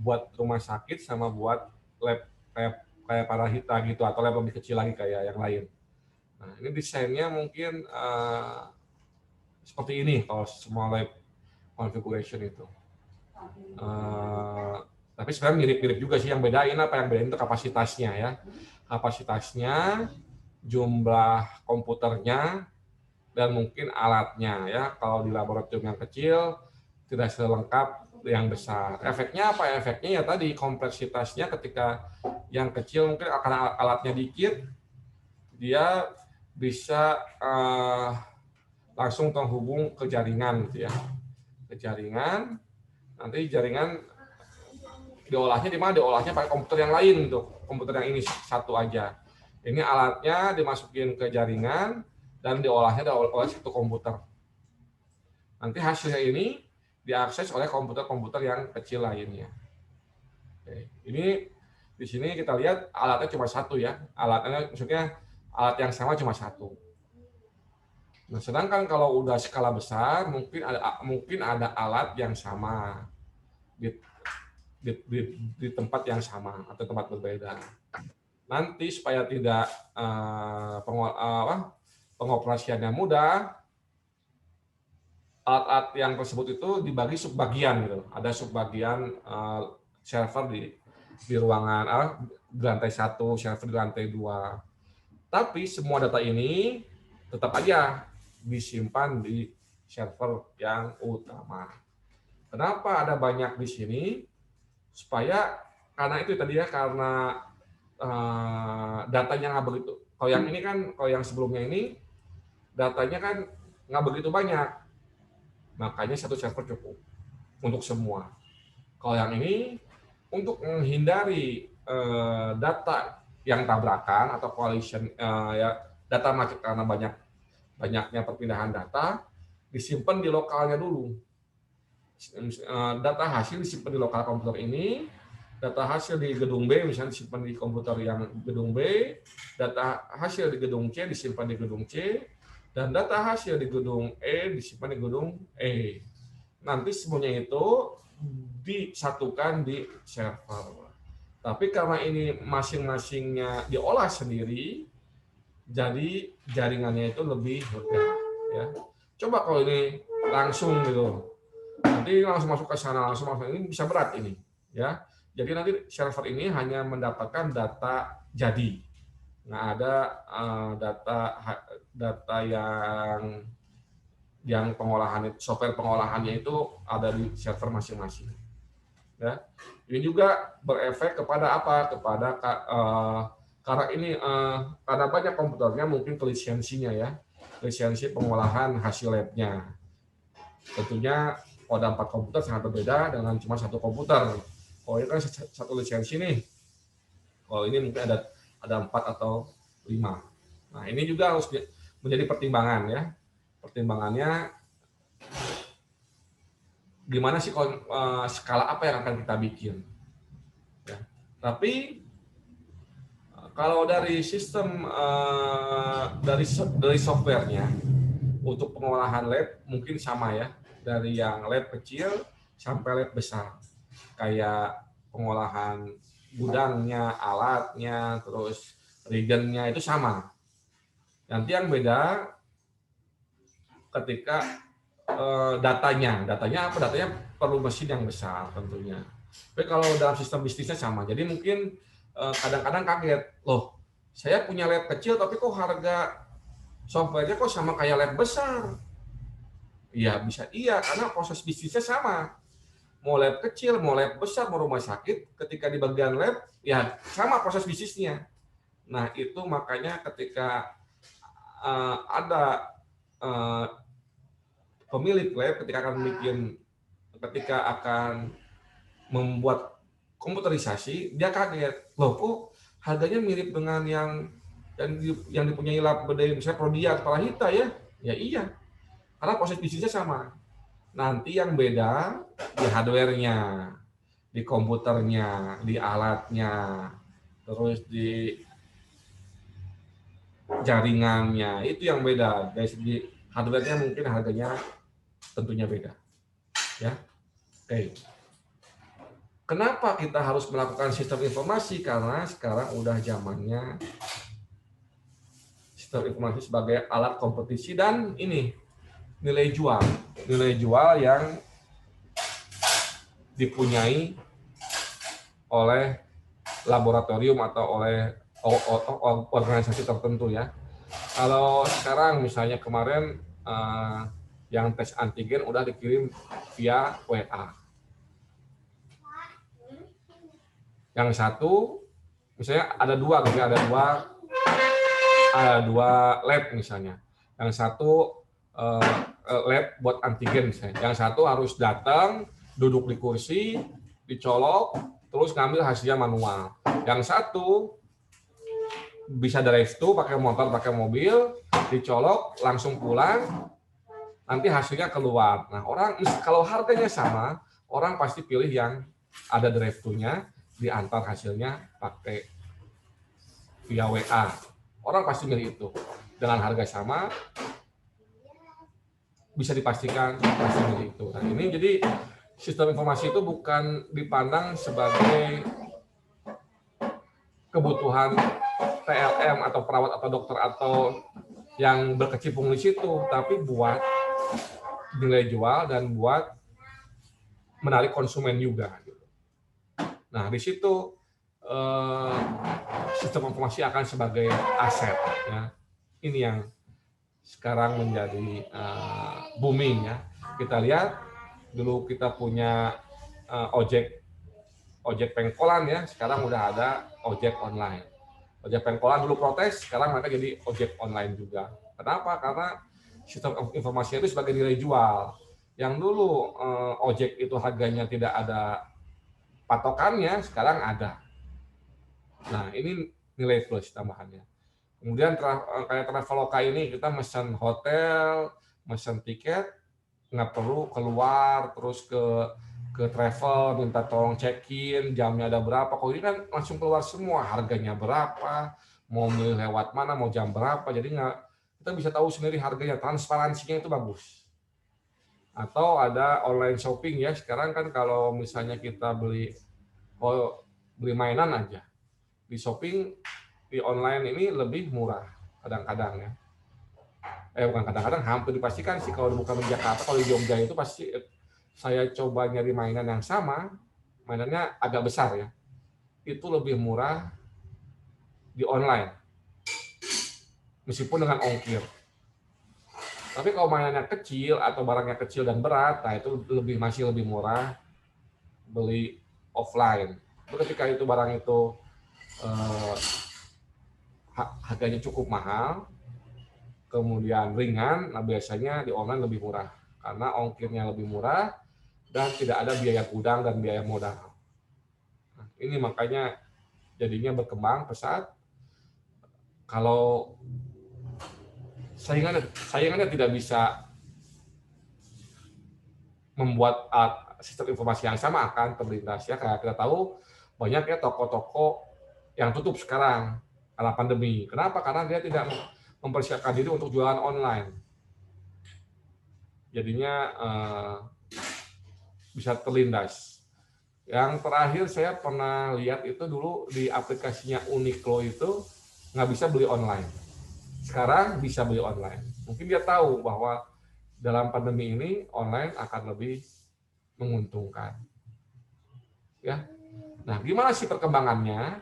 buat rumah sakit sama buat lab kayak Parahita gitu atau lab lebih kecil lagi kayak yang lain. Nah, ini desainnya mungkin seperti ini kalau semua lab configuration itu. Tapi sebenarnya mirip-mirip juga sih, yang bedain apa? Yang bedain itu kapasitasnya ya. Kapasitasnya, jumlah komputernya, dan mungkin alatnya ya. Kalau di laboratorium yang kecil tidak selengkap yang besar. Efeknya apa? Efeknya ya tadi kompleksitasnya, ketika yang kecil mungkin karena alatnya dikit, dia bisa langsung terhubung ke jaringan gitu ya. Ke jaringan, nanti jaringan diolahnya di mana? Diolahnya pakai komputer yang lain tuh. Komputer yang ini satu aja. Ini alatnya dimasukin ke jaringan dan diolahnya oleh satu komputer. Nanti hasilnya ini diakses oleh komputer-komputer yang kecil lainnya. Oke. Ini di sini kita lihat alatnya cuma satu ya. Alatnya maksudnya alat yang sama cuma satu. Nah, sedangkan kalau udah skala besar mungkin ada alat yang sama di tempat yang sama atau tempat berbeda. Nanti supaya tidak pengoperasiannya mudah, alat-alat yang tersebut itu dibagi subbagian gitu. Ada subbagian server di ruangan di lantai 1, server di lantai 2. Tapi semua data ini tetap aja disimpan di server yang utama. Kenapa ada banyak di sini? Supaya karena itu tadi ya, karena datanya nggak begitu. Kalau yang ini kan, kalau yang sebelumnya ini datanya kan nggak begitu banyak, makanya satu server cukup untuk semua. Kalau yang ini untuk menghindari data yang tabrakan atau collision, ya data macet karena banyaknya perpindahan data, disimpan di lokalnya dulu. Data hasil disimpan di lokal komputer ini, data hasil di gedung B misalnya disimpan di komputer yang gedung B, data hasil di gedung C disimpan di gedung C, dan data hasil di gedung E disimpan di gedung E. Nanti semuanya itu disatukan di server. Tapi karena ini masing-masingnya diolah sendiri, jadi jaringannya itu lebih mudah. Ya. Coba kalau ini langsung gitu, nanti langsung masuk ke sana, langsung masuk, ini bisa berat ini. Ya, Jadi nanti server ini hanya mendapatkan data jadi, nggak ada data yang pengolahan software pengolahannya itu ada di server masing-masing. Ya, ini juga berefek kepada apa? Kepada karena ini karena banyak komputernya mungkin ke lisensinya ya, lisensi pengolahan hasil labnya. Tentunya kalau ada 4 komputer sangat berbeda dengan cuma 1 komputer. Kalau ini kan satu lisensi nih. Kalau ini mungkin ada 4 atau 5. Nah, ini juga harus menjadi pertimbangan ya. Pertimbangannya gimana sih skala apa yang akan kita bikin. Ya. Tapi kalau dari sistem dari softwarenya untuk pengolahan lab mungkin sama ya, dari yang lab kecil sampai lab besar, kayak pengolahan gudangnya, alatnya, terus reagentnya itu sama. Nanti yang beda ketika datanya apa? Datanya perlu mesin yang besar tentunya. Tapi kalau dalam sistem bisnisnya sama. Jadi mungkin kadang-kadang kaget, loh saya punya lab kecil tapi kok harga softwarenya kok sama kayak lab besar? Iya bisa iya, karena proses bisnisnya sama. Mau lab kecil, mau lab besar, mau rumah sakit, ketika di bagian lab, ya sama proses bisnisnya. Nah itu makanya ketika ada pemilik lab ketika akan membuat komputerisasi, dia kaget, loh kok harganya mirip dengan yang dipunyai lab gede, misalnya Prodia atau Hita ya? Ya iya, karena proses bisnisnya sama. Nanti yang beda di hardware-nya, di komputernya, di alatnya, terus di jaringannya, itu yang beda. Dari segi hardware-nya mungkin harganya tentunya beda. Ya, oke. Kenapa kita harus melakukan sistem informasi? Karena sekarang udah zamannya sistem informasi sebagai alat kompetisi dan ini nilai jual yang dipunyai oleh laboratorium atau oleh organisasi tertentu ya. Kalau sekarang misalnya kemarin yang tes antigen udah dikirim via WA. Yang satu misalnya ada dua lab misalnya. Yang satu lab buat antigen misalnya. Yang satu harus datang, duduk di kursi, dicolok, terus ngambil hasilnya manual. Yang satu bisa drive-thru pakai motor, pakai mobil, dicolok, langsung pulang, nanti hasilnya keluar. Nah, orang kalau harganya sama, orang pasti pilih yang ada drive-thru-nya, diantar hasilnya pakai via WA. Orang pasti milih itu. Dengan harga sama, bisa dipastikan pasti milih itu. Nah, ini jadi sistem informasi itu bukan dipandang sebagai kebutuhan PLM atau perawat atau dokter atau yang berkecimpung di situ, tapi buat nilai jual dan buat menarik konsumen juga. Nah, di situ sistem informasi akan sebagai aset. Ya. Ini yang sekarang menjadi booming ya. Kita lihat dulu kita punya ojek pengkolan ya, sekarang udah ada ojek online. Ojek pengkolan dulu protes, sekarang mereka jadi ojek online juga. Kenapa? Karena sistem informasi itu sebagai nilai jual. Yang dulu ojek itu harganya tidak ada patokannya, sekarang ada. Nah, ini nilai plus tambahannya. Kemudian kayak Traveloka ini kita mesen hotel, mesen tiket, nggak perlu keluar terus ke travel minta tolong check-in, jamnya ada berapa. Kalau ini kan langsung keluar semua, harganya berapa, mau milih lewat mana, mau jam berapa. Jadi kita bisa tahu sendiri harganya, transparansinya itu bagus. Atau ada online shopping ya, sekarang kan kalau misalnya kita beli mainan aja, di shopping di online ini lebih murah kadang-kadang ya. Bukan kadang-kadang, hampir dipastikan sih kalau bukan di Jakarta, kalau di Jogja itu pasti saya coba nyari mainan yang sama, mainannya agak besar ya, itu lebih murah di online, meskipun dengan ongkir. Tapi kalau mainannya kecil atau barangnya kecil dan berat, nah itu masih lebih murah beli offline. Tapi ketika itu barang itu harganya cukup mahal, kemudian ringan, nah biasanya di online lebih murah karena ongkirnya lebih murah dan tidak ada biaya gudang dan biaya modal. Nah, ini makanya jadinya berkembang pesat. Kalau saingannya tidak bisa membuat sistem informasi yang sama akan terlintas ya, kayak kita tahu banyak ya toko-toko yang tutup sekarang karena pandemi. Kenapa? Karena dia tidak mempersiapkan diri untuk jualan online. Jadinya bisa terlindas. Yang terakhir saya pernah lihat itu dulu di aplikasinya Uniqlo itu nggak bisa beli online. Sekarang bisa beli online. Mungkin dia tahu bahwa dalam pandemi ini online akan lebih menguntungkan. Ya. Nah, gimana sih perkembangannya?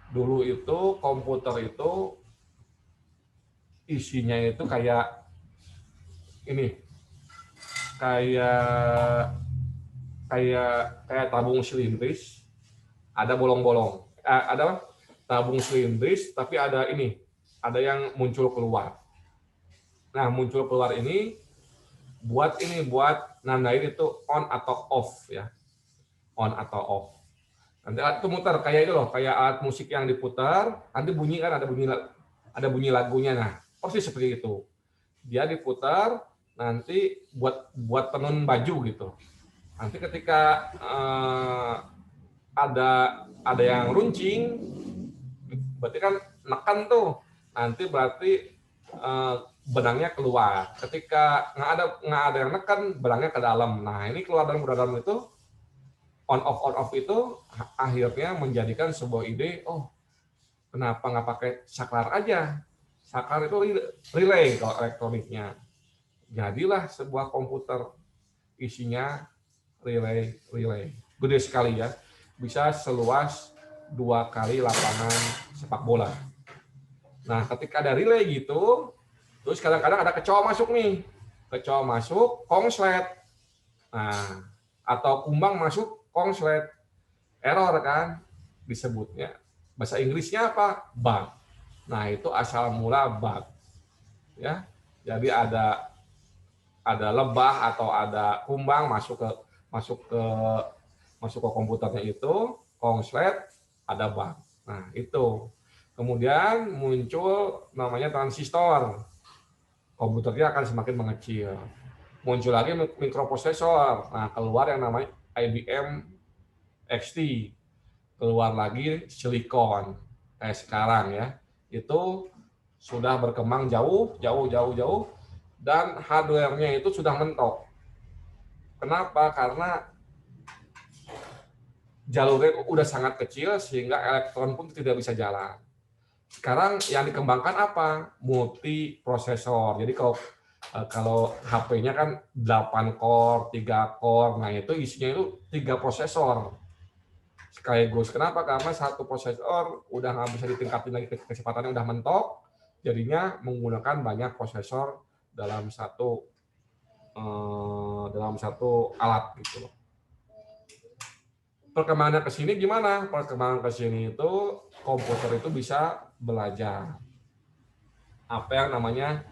Dulu itu komputer itu isinya itu kayak ini, kayak tabung silindris, ada bolong-bolong, ada tabung silindris, tapi ada yang muncul keluar. Nah, muncul keluar ini buat nandain itu on atau off ya, on atau off. Nanti alat itu muter kayak itu loh, kayak alat musik yang diputar, nanti bunyi kan, ada bunyi lagunya. Nah, persis seperti itu. Dia diputar nanti buat tenun baju gitu. Nanti ketika ada yang runcing, berarti kan neken tuh. Nanti berarti benangnya keluar. Ketika nggak ada yang neken, benangnya ke dalam. Nah, ini keluar dalam itu on off itu akhirnya menjadikan sebuah ide, oh kenapa nggak pakai saklar aja? Saklar itu relay kalau elektroniknya. Jadilah sebuah komputer isinya relay. Gede sekali ya. Bisa seluas 2 kali lapangan sepak bola. Nah, ketika ada relay gitu, terus kadang-kadang ada kecoa masuk nih. Kecoa masuk, konslet. Nah, atau kumbang masuk, konslet. Error kan disebutnya. Bahasa Inggrisnya apa? Bug. Nah, itu asal mula bug. Ya. Jadi ada lebah atau ada kumbang masuk ke komputernya itu, konslet, ada bug. Nah, itu. Kemudian muncul namanya transistor. Komputernya akan semakin mengecil. Muncul lagi mikroprosesor. Nah, keluar yang namanya IBM XT. Keluar lagi silikon. Kayak sekarang ya. Itu sudah berkembang jauh. Dan hardware-nya itu sudah mentok. Kenapa? Karena jalurnya udah sangat kecil sehingga elektron pun tidak bisa jalan. Sekarang yang dikembangkan apa? Multiprosesor. Jadi kalau HP-nya kan 8 core, 3 core, nah itu isinya itu 3 prosesor sekaligus. Kenapa? Karena satu prosesor udah nggak bisa ditingkatin lagi, kecepatannya udah mentok, jadinya menggunakan banyak prosesor dalam satu alat gitu loh. Perkembangan ke sini gimana? Perkembangan ke sini itu komputer itu bisa belajar apa yang namanya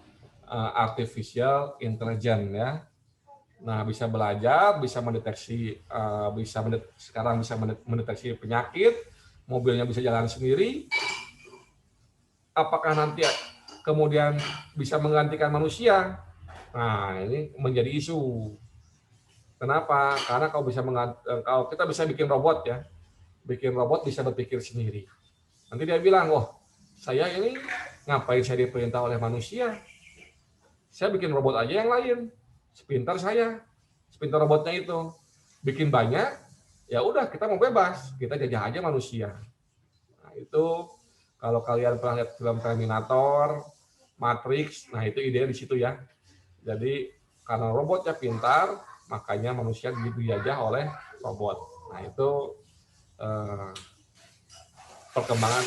artificial intelligence ya. Nah, bisa belajar, bisa mendeteksi, sekarang bisa mendeteksi penyakit, mobilnya bisa jalan sendiri. Apakah nanti kemudian bisa menggantikan manusia? Nah, ini menjadi isu. Kenapa? Karena kalau kita bisa bikin robot ya, bikin robot bisa berpikir sendiri. Nanti dia bilang, oh saya ini ngapain saya diperintah oleh manusia? Saya bikin robot aja yang lain. Sepintar robotnya itu. Bikin banyak, ya udah kita mau bebas, kita jajah aja manusia. Nah, itu kalau kalian pernah lihat film Terminator, Matrix, nah itu ide di situ ya. Jadi karena robotnya pintar, makanya manusia dijajah oleh robot. Nah, itu perkembangan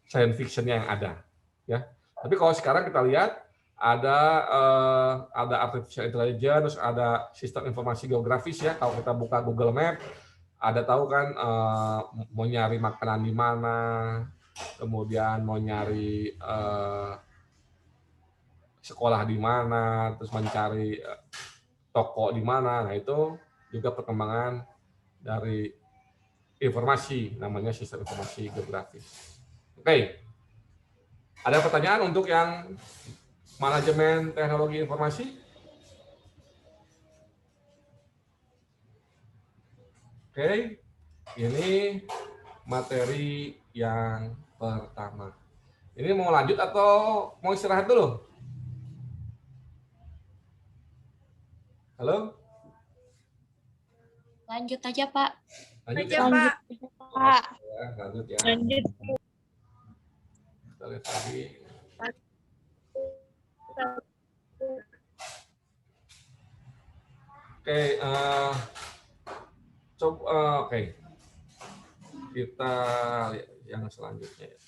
science fiction yang ada, ya. Tapi kalau sekarang kita lihat ada artificial intelligence, ada sistem informasi geografis ya. Kalau kita buka Google Map, ada tahu kan mau nyari makanan di mana, kemudian mau nyari sekolah di mana, terus mencari toko di mana. Nah, itu juga perkembangan dari informasi, namanya sistem informasi geografis. Oke, ada pertanyaan untuk yang manajemen teknologi informasi? Oke, ini materi yang pertama. Ini mau lanjut atau mau istirahat dulu? Halo? Lanjut aja, Pak. Lanjut Aja, ya? Pak. Pak. Ya, lanjut ya. Lanjut. Kita lihat lagi. Oke, coba oke. Kita lihat yang selanjutnya ya.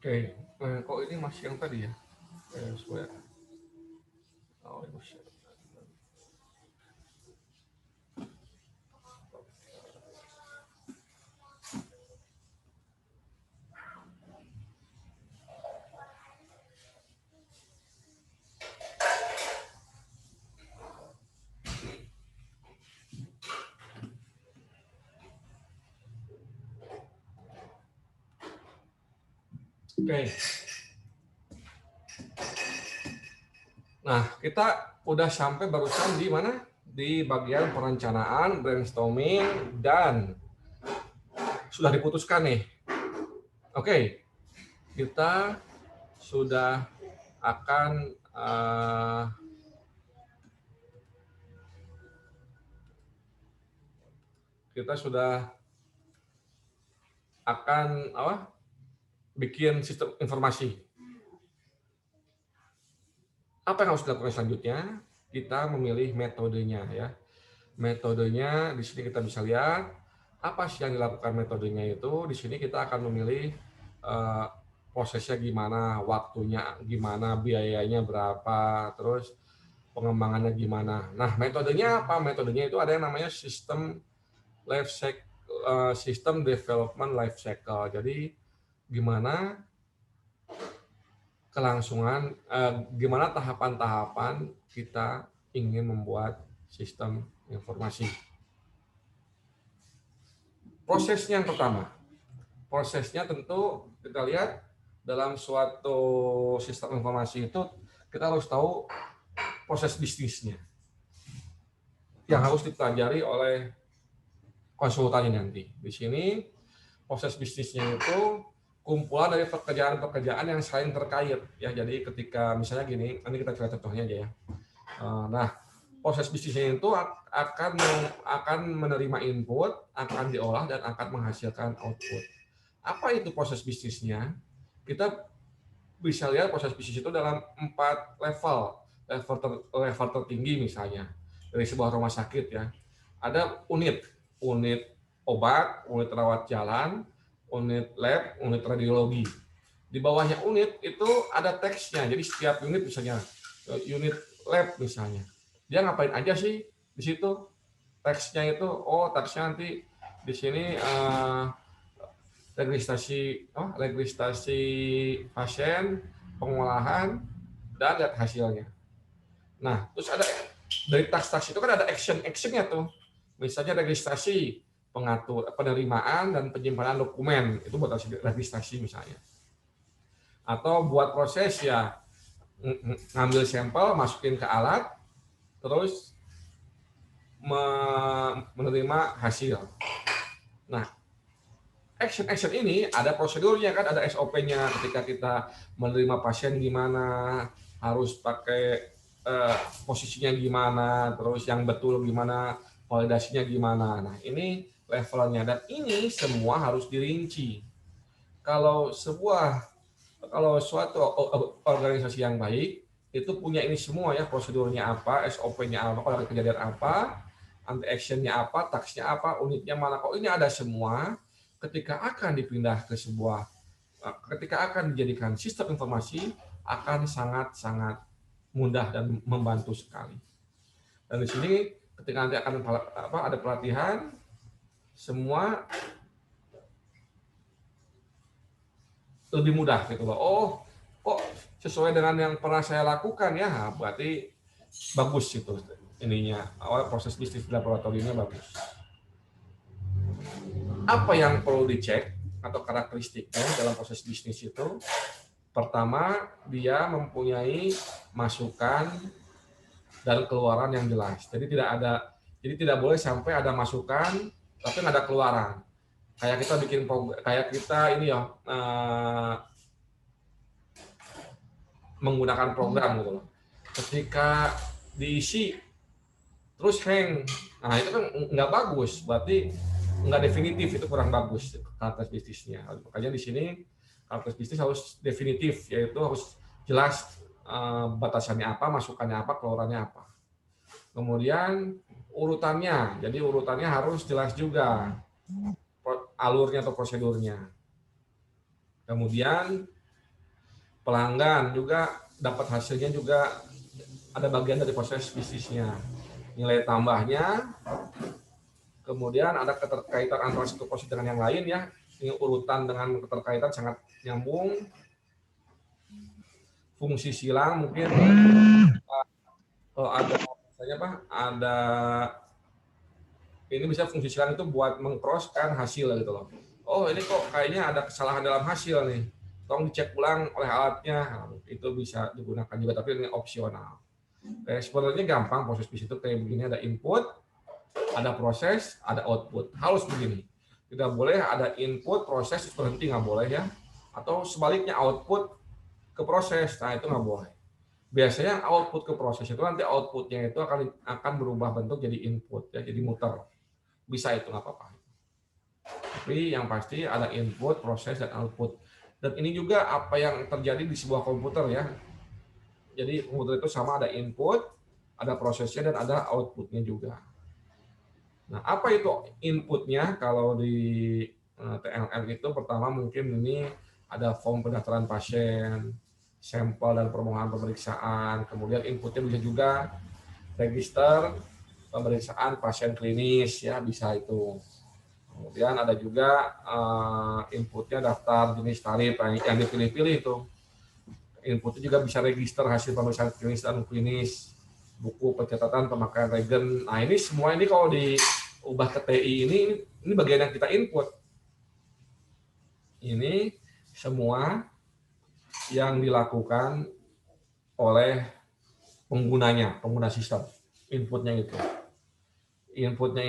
Oke, kok ini masih yang tadi ya? Supaya oh, ini masih. Oke. Nah, kita udah sampai barusan di mana? Di bagian perencanaan, brainstorming, dan sudah diputuskan nih. Oke, kita sudah akan bikin sistem informasi. Apa yang harus dilakukan selanjutnya? Kita memilih metodenya ya. Metodenya di sini kita bisa lihat apa sih yang dilakukan metodenya itu. Di sini kita akan memilih prosesnya gimana, waktunya gimana, biayanya berapa, terus pengembangannya gimana. Nah, metodenya apa? Metodenya itu ada yang namanya sistem development life cycle. Jadi gimana kelangsungan, gimana tahapan-tahapan kita ingin membuat sistem informasi. Prosesnya yang pertama, prosesnya tentu kita lihat dalam suatu sistem informasi itu kita harus tahu proses bisnisnya yang harus dipelajari oleh konsultannya nanti. Di sini proses bisnisnya itu kumpulan dari pekerjaan-pekerjaan yang saling terkait ya. Jadi ketika misalnya gini, nanti kita coba contohnya aja ya. Nah, proses bisnisnya itu akan menerima input, akan diolah dan akan menghasilkan output. Apa itu proses bisnisnya? Kita bisa lihat proses bisnis itu dalam 4 level. Level tertinggi misalnya dari sebuah rumah sakit ya. Ada unit obat, unit rawat jalan, unit lab, unit radiologi. Di bawahnya unit itu ada teksnya. Jadi setiap unit misalnya unit lab misalnya, dia ngapain aja sih di situ? Teksnya itu, teksnya nanti di sini registrasi pasien, pengolahan, dan lihat hasilnya. Nah, terus ada dari taks-taks itu kan ada actionnya tuh. Misalnya registrasi, penerimaan dan penyimpanan dokumen, itu buat registrasi misalnya. Atau buat proses ya, ngambil sampel, masukin ke alat, terus menerima hasil. Nah, action ini ada prosedurnya kan, ada SOP-nya. Ketika kita menerima pasien gimana, harus pakai posisinya gimana, terus yang betul gimana, validasinya gimana. Nah, ini levelnya, dan ini semua harus dirinci. Kalau suatu organisasi yang baik itu punya ini semua ya, prosedurnya apa, SOP-nya apa, kalau ada kejadian apa, anti action-nya apa, task-nya apa, unitnya mana. Kalau ini ada semua, ketika akan dipindah ke ketika akan dijadikan sistem informasi, akan sangat-sangat mudah dan membantu sekali. Dan di sini ketika nanti akan ada pelatihan, semua lebih mudah gitu loh. Oh, kok sesuai dengan yang pernah saya lakukan ya, nah, berarti bagus itu ininya, proses bisnis laboratoriumnya bagus. Apa yang perlu dicek atau karakteristiknya dalam proses bisnis itu? Pertama, dia mempunyai masukan dan keluaran yang jelas. Jadi tidak boleh sampai ada masukan tapi nggak ada keluaran. Kayak kita bikin kayak kita ini ya, menggunakan program gitu loh. Ketika diisi terus hang, nah itu kan nggak bagus, berarti nggak definitif, itu kurang bagus karakter bisnisnya. Makanya di sini karakter bisnis harus definitif, yaitu harus jelas batasannya apa, masukannya apa, keluarannya apa. Kemudian urutannya, jadi urutannya harus jelas juga, alurnya atau prosedurnya. Kemudian pelanggan juga dapat hasilnya juga ada bagian dari proses bisnisnya. Nilai tambahnya, kemudian ada keterkaitan antara satu proses dengan yang lain ya. Ini urutan dengan keterkaitan sangat nyambung. Fungsi silang mungkin ada misalnya ada ini bisa fungsi silang itu buat mengcrosskan hasil gitu loh. Oh, ini kok kayaknya ada kesalahan dalam hasil nih. Tolong dicek ulang oleh alatnya. Nah, itu bisa digunakan juga, tapi ini opsional. Sebenarnya gampang proses bisnis itu kayak begini, ada input, ada proses, ada output. Harus begini. Tidak boleh ada input, proses, berhenti, nggak boleh ya. Atau sebaliknya output ke proses, nah itu nggak boleh. Biasanya output ke proses itu nanti outputnya itu akan berubah bentuk jadi input ya, jadi muter. Bisa itu nggak apa-apa. Tapi yang pasti ada input, proses, dan output. Dan ini juga apa yang terjadi di sebuah komputer ya. Jadi komputer itu sama, ada input, ada prosesnya, dan ada outputnya juga. Nah, apa itu inputnya? Kalau di TLM itu pertama mungkin ini ada form pendaftaran pasien, sampel dan permohonan pemeriksaan. Kemudian inputnya bisa juga register pemeriksaan pasien klinis ya, bisa itu. Kemudian ada juga inputnya daftar jenis tarif yang dipilih-pilih itu. Inputnya juga bisa register hasil pemeriksaan klinis dan klinis, buku pencatatan pemakaian regen. Nah, ini semua ini kalau diubah ke TI ini bagian yang kita input. Ini semua yang dilakukan oleh penggunanya, pengguna sistem. Inputnya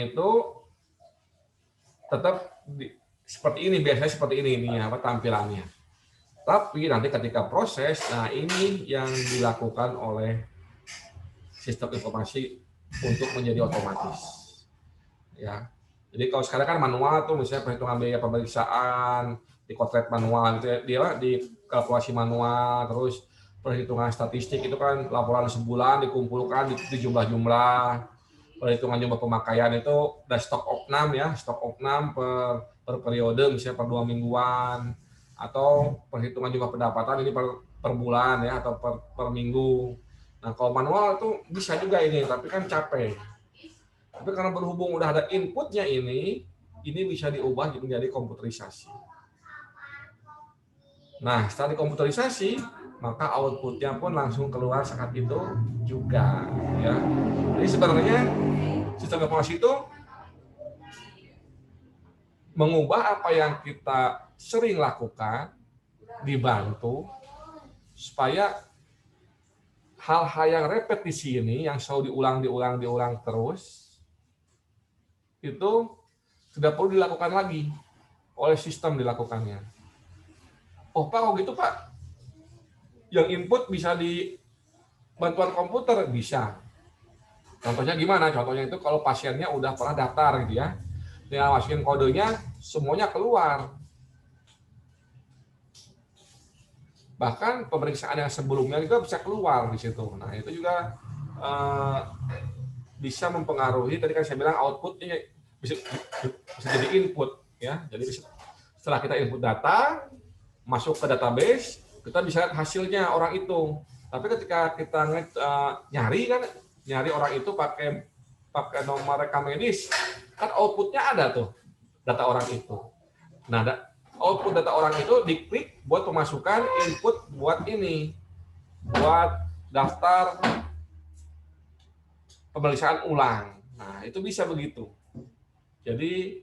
itu tetap seperti ini, biasanya seperti ini tampilannya. Tapi nanti ketika proses, nah ini yang dilakukan oleh sistem informasi untuk menjadi otomatis. Ya. Jadi kalau sekarang kan manual tuh, misalnya perhitungan biaya pemeriksaan, dikotret manual gitu ya, dia di kalkulasi manual, terus perhitungan statistik itu kan laporan sebulan dikumpulkan di jumlah-jumlah, perhitungan jumlah pemakaian itu ada stok opnam ya, stok opnam per periode, misalnya per 2 mingguan, atau perhitungan jumlah pendapatan ini per bulan ya, atau per minggu. Nah, kalau manual itu bisa juga ini, tapi kan capek. Tapi karena berhubung udah ada inputnya ini bisa diubah menjadi komputerisasi. Nah, setelah dikomputerisasi, maka outputnya pun langsung keluar saat itu juga. Ya. Jadi sebenarnya sistem informasi itu mengubah apa yang kita sering lakukan, dibantu supaya hal-hal yang repetisi ini yang selalu diulang terus itu tidak perlu dilakukan lagi oleh sistem dilakukannya. Oh Pak, oh gitu Pak, yang input bisa di bantuan komputer bisa. Contohnya gimana? Contohnya itu kalau pasiennya udah pernah daftar gitu ya, tinggal masukin kodenya, semuanya keluar. Bahkan pemeriksaan yang sebelumnya juga bisa keluar di situ. Nah itu juga bisa mempengaruhi. Tadi kan saya bilang outputnya bisa jadi input ya. Jadi setelah kita input data, masuk ke database, kita bisa lihat hasilnya orang itu. Tapi ketika kita nyari orang itu pakai nomor rekam medis, kan outputnya ada tuh data orang itu. Nah, output data orang itu diklik buat pemasukan input buat daftar pemeriksaan ulang. Nah, itu bisa begitu. Jadi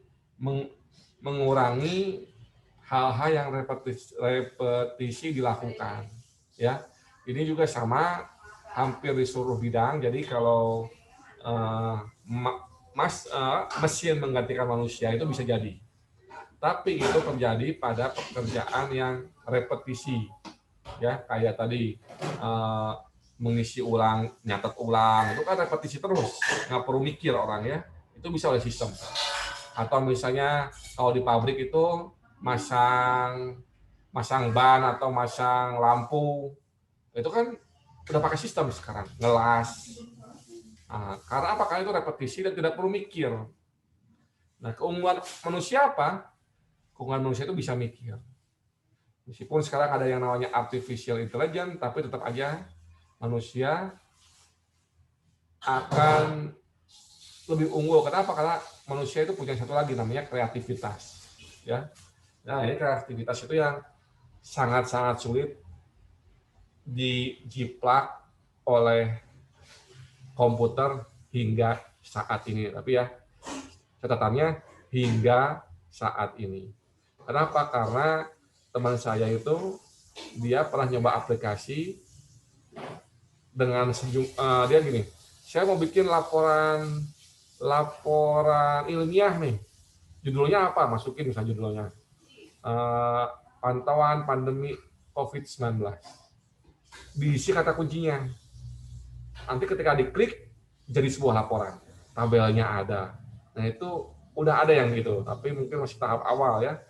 mengurangi hal-hal yang repetisi dilakukan. Ya, ini juga sama hampir di seluruh bidang. Jadi kalau mesin menggantikan manusia itu bisa jadi. Tapi itu terjadi pada pekerjaan yang repetisi, ya kayak tadi mengisi ulang, nyatet ulang, itu kan repetisi terus, nggak perlu mikir orang ya, itu bisa oleh sistem. Atau misalnya kalau di pabrik itu masang ban atau masang lampu, itu kan udah pakai sistem sekarang, ngelas. Nah, karena apa? Karena itu repetisi dan tidak perlu mikir. Nah, keunggulan manusia apa? Keunggulan manusia itu bisa mikir. Meskipun sekarang ada yang namanya artificial intelligence, tapi tetap aja manusia akan lebih unggul. Kenapa? Karena manusia itu punya satu lagi namanya kreativitas. Ya, nah ini kreativitas itu yang sangat-sangat sulit dijiplak oleh komputer hingga saat ini. Tapi ya catatannya hingga saat ini. Kenapa? Karena teman saya itu dia pernah nyoba aplikasi dengan dia gini, saya mau bikin laporan ilmiah nih, judulnya apa? Masukin misalnya judulnya pantauan pandemi COVID-19, diisi kata kuncinya. Nanti ketika diklik jadi sebuah laporan, tabelnya ada. Nah itu udah ada yang gitu, tapi mungkin masih tahap awal ya.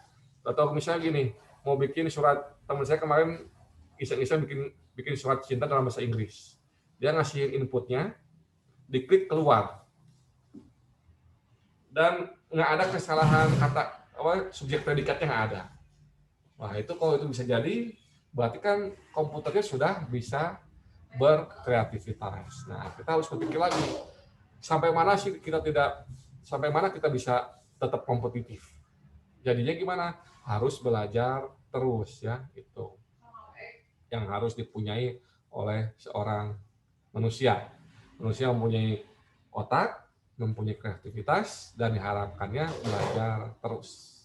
Atau misalnya gini, mau bikin surat, teman saya kemarin iseng-iseng bikin surat cinta dalam bahasa Inggris. Dia ngasihin inputnya, diklik keluar. Dan nggak ada kesalahan kata, subjek predikatnya nggak ada. Wah itu kalau itu bisa jadi, berarti kan komputernya sudah bisa berkreativitas. Nah kita harus berpikir lagi, sampai mana kita bisa tetap kompetitif. Jadinya gimana? Harus belajar terus ya, itu yang harus dipunyai oleh seorang manusia. Manusia mempunyai otak, mempunyai kreativitas, dan diharapkannya belajar terus.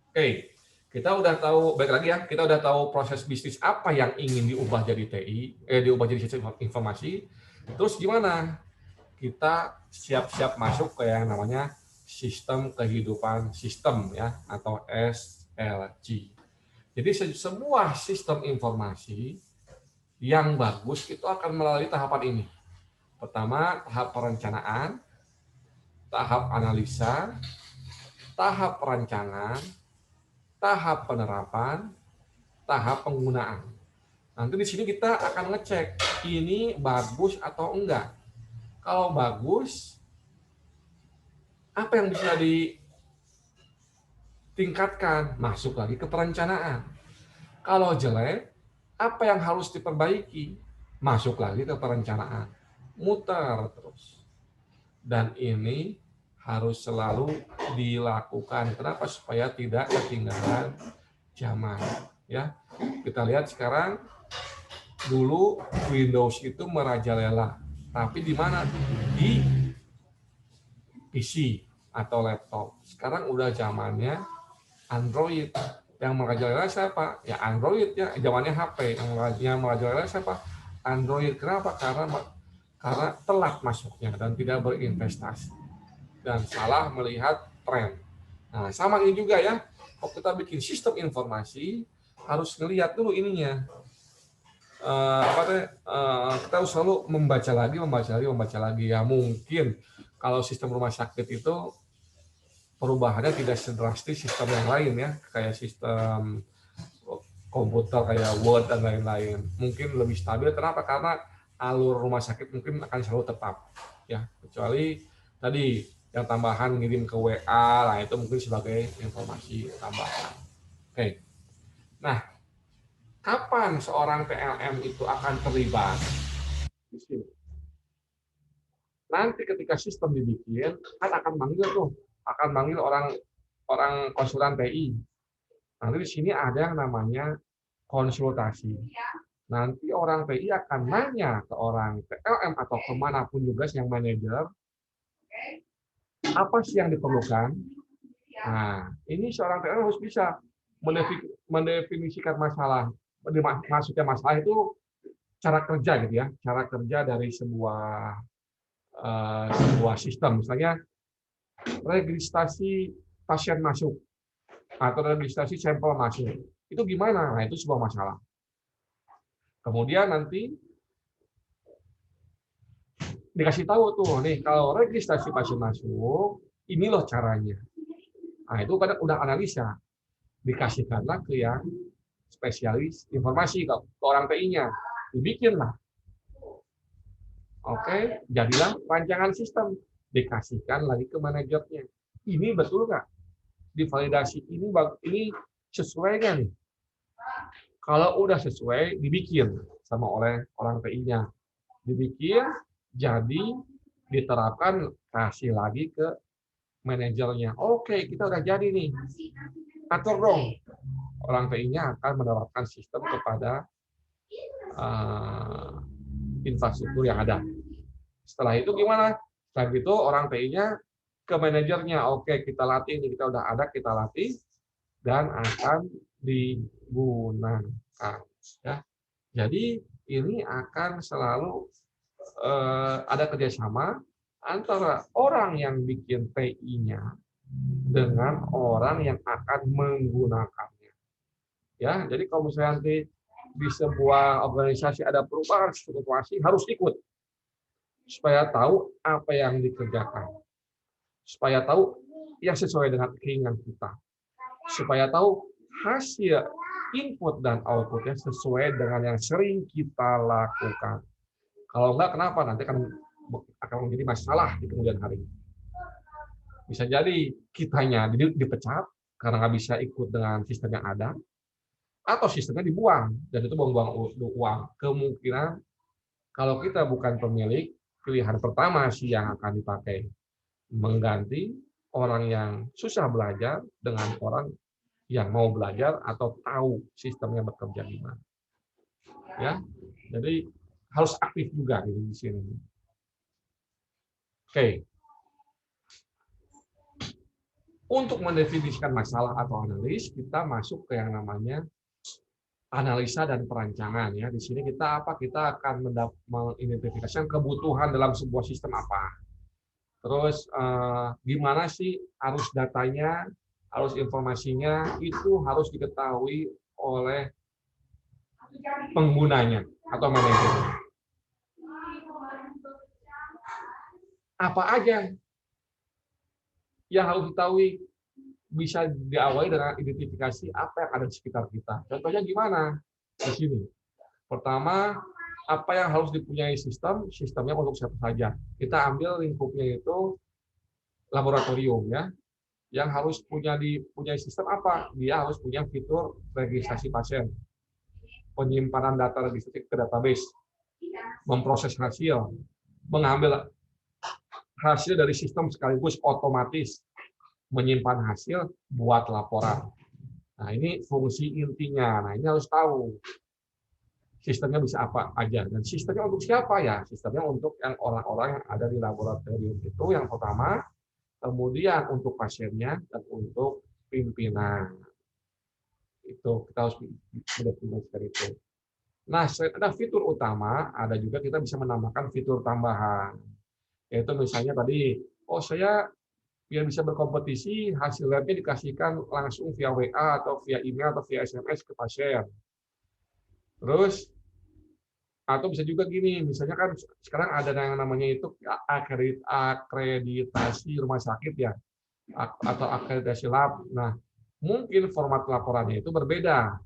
Oke, kita udah tahu, baik lagi ya, kita udah tahu proses bisnis apa yang ingin diubah jadi diubah jadi sistem informasi. Terus gimana? Kita siap-siap masuk ke yang namanya sistem kehidupan sistem ya, atau SLG. Jadi semua sistem informasi yang bagus itu akan melalui tahapan ini. Pertama, tahap perencanaan, tahap analisa, tahap perancangan, tahap penerapan, tahap penggunaan. Nanti di sini kita akan ngecek ini bagus atau enggak. Kalau bagus, apa yang bisa ditingkatkan? Masuk lagi ke perencanaan. Kalau jelek, apa yang harus diperbaiki? Masuk lagi ke perencanaan. Muter terus. Dan ini harus selalu dilakukan. Kenapa? Supaya tidak ketinggalan zaman. Ya, kita lihat sekarang, dulu Windows itu merajalela. Tapi di mana? Di PC. atau laptop. Sekarang udah zamannya Android. Yang merajalela siapa? Ya Android ya. Zamannya HP. Yang merajalela siapa? Android. Kenapa? Karena telat masuknya dan tidak berinvestasi dan salah melihat tren. Nah, sama ini juga ya. Kalau kita bikin sistem informasi harus ngelihat dulu ininya. Kita harus selalu membaca lagi ya. Mungkin kalau sistem rumah sakit itu perubahannya tidak sedrastis sistem yang lain ya, kayak sistem komputer kayak Word dan lain-lain. Mungkin lebih stabil. Kenapa? Karena alur rumah sakit mungkin akan selalu tetap ya, kecuali tadi yang tambahan ngirim ke WA, lah itu mungkin sebagai informasi tambahan. Oke. Nah, kapan seorang PLM itu akan terlibat? Di sini. Nanti ketika sistem dibikin, kan akan manggil orang konsultan TI. Nanti di sini ada yang namanya konsultasi. Nanti orang TI akan nanya ke orang PLM atau kemanapun juga yang manajer, apa sih yang diperlukan. Nah, ini seorang PLM harus bisa mendefinisikan masalah. Maksudnya masalah itu cara kerja gitu ya, cara kerja dari sebuah sistem. Misalnya registrasi pasien masuk atau registrasi sampel masuk. Itu gimana? Nah, itu sebuah masalah. Kemudian nanti dikasih tahu tuh, nih kalau registrasi pasien masuk, ini loh caranya. Nah, itu kadang udah analisa. Dikasihkanlah ke yang spesialis informasi, ke orang TI-nya. Dibikinlah. Oke, jadilah rancangan sistem. Dikasihkan lagi ke manajernya. Ini betul nggak? Divalidasi ini sesuai nggak nih? Kalau udah sesuai, dibikin sama oleh orang TI-nya. Dibikin, jadi diterapkan, kasih lagi ke manajernya. Oke, kita udah jadi nih. Atur dong. Orang TI-nya akan menerapkan sistem kepada infrastruktur yang ada. Setelah itu gimana? Setelah itu orang TI-nya ke manajernya. Oke, kita latih ini, kita udah ada, kita latih dan akan digunakan. Ya. Jadi ini akan selalu ada kerjasama antara orang yang bikin TI-nya dengan orang yang akan menggunakannya. Ya, jadi kalau misalnya nanti di sebuah organisasi ada perubahan situasi, harus ikut supaya tahu apa yang dikerjakan, supaya tahu yang sesuai dengan keinginan kita, supaya tahu hasil input dan outputnya sesuai dengan yang sering kita lakukan. Kalau enggak, kenapa? Nanti akan menjadi masalah di kemudian hari. Bisa jadi kitanya dipecat karena nggak bisa ikut dengan sistem yang ada, atau sistemnya dibuang, dan itu buang-buang uang. Kemungkinan kalau kita bukan pemilik, pilihan pertama sih yang akan dipakai, mengganti orang yang susah belajar dengan orang yang mau belajar atau tahu sistemnya bekerja gimana. Ya, jadi harus aktif juga di sini. Oke. Untuk mendefinisikan masalah atau analis, kita masuk ke yang namanya analisa dan perancangan. Ya, di sini kita akan mengidentifikasikan kebutuhan dalam sebuah sistem apa. Terus gimana sih arus datanya, arus informasinya itu harus diketahui oleh penggunanya atau manajernya. Apa aja yang harus diketahui, bisa diawali dengan identifikasi apa yang ada di sekitar kita. Contohnya gimana? Di sini. Pertama, apa yang harus dipunyai sistemnya untuk siapa saja. Kita ambil lingkupnya itu laboratorium ya. Yang harus dipunyai sistem apa? Dia harus punya fitur registrasi pasien, penyimpanan data registrasi ke database, memproses hasil, mengambil hasil dari sistem sekaligus otomatis, menyimpan hasil buat laporan. Nah, ini fungsi intinya. Nah, ini harus tahu sistemnya bisa apa aja. Dan sistemnya untuk siapa ya? Sistemnya untuk yang orang-orang yang ada di laboratorium itu yang pertama. kemudian untuk pasiennya, dan untuk pimpinan. Itu kita harus mendefinisikan itu. Nah, selain ada fitur utama, ada juga kita bisa menambahkan fitur tambahan. Yaitu misalnya tadi, oh saya biar bisa berkompetisi, hasil labnya dikasihkan langsung via WA atau via email atau via SMS ke pasien. Terus atau bisa juga gini, misalnya kan sekarang ada yang namanya itu akreditasi rumah sakit ya, atau akreditasi lab. Nah, mungkin format laporannya itu berbeda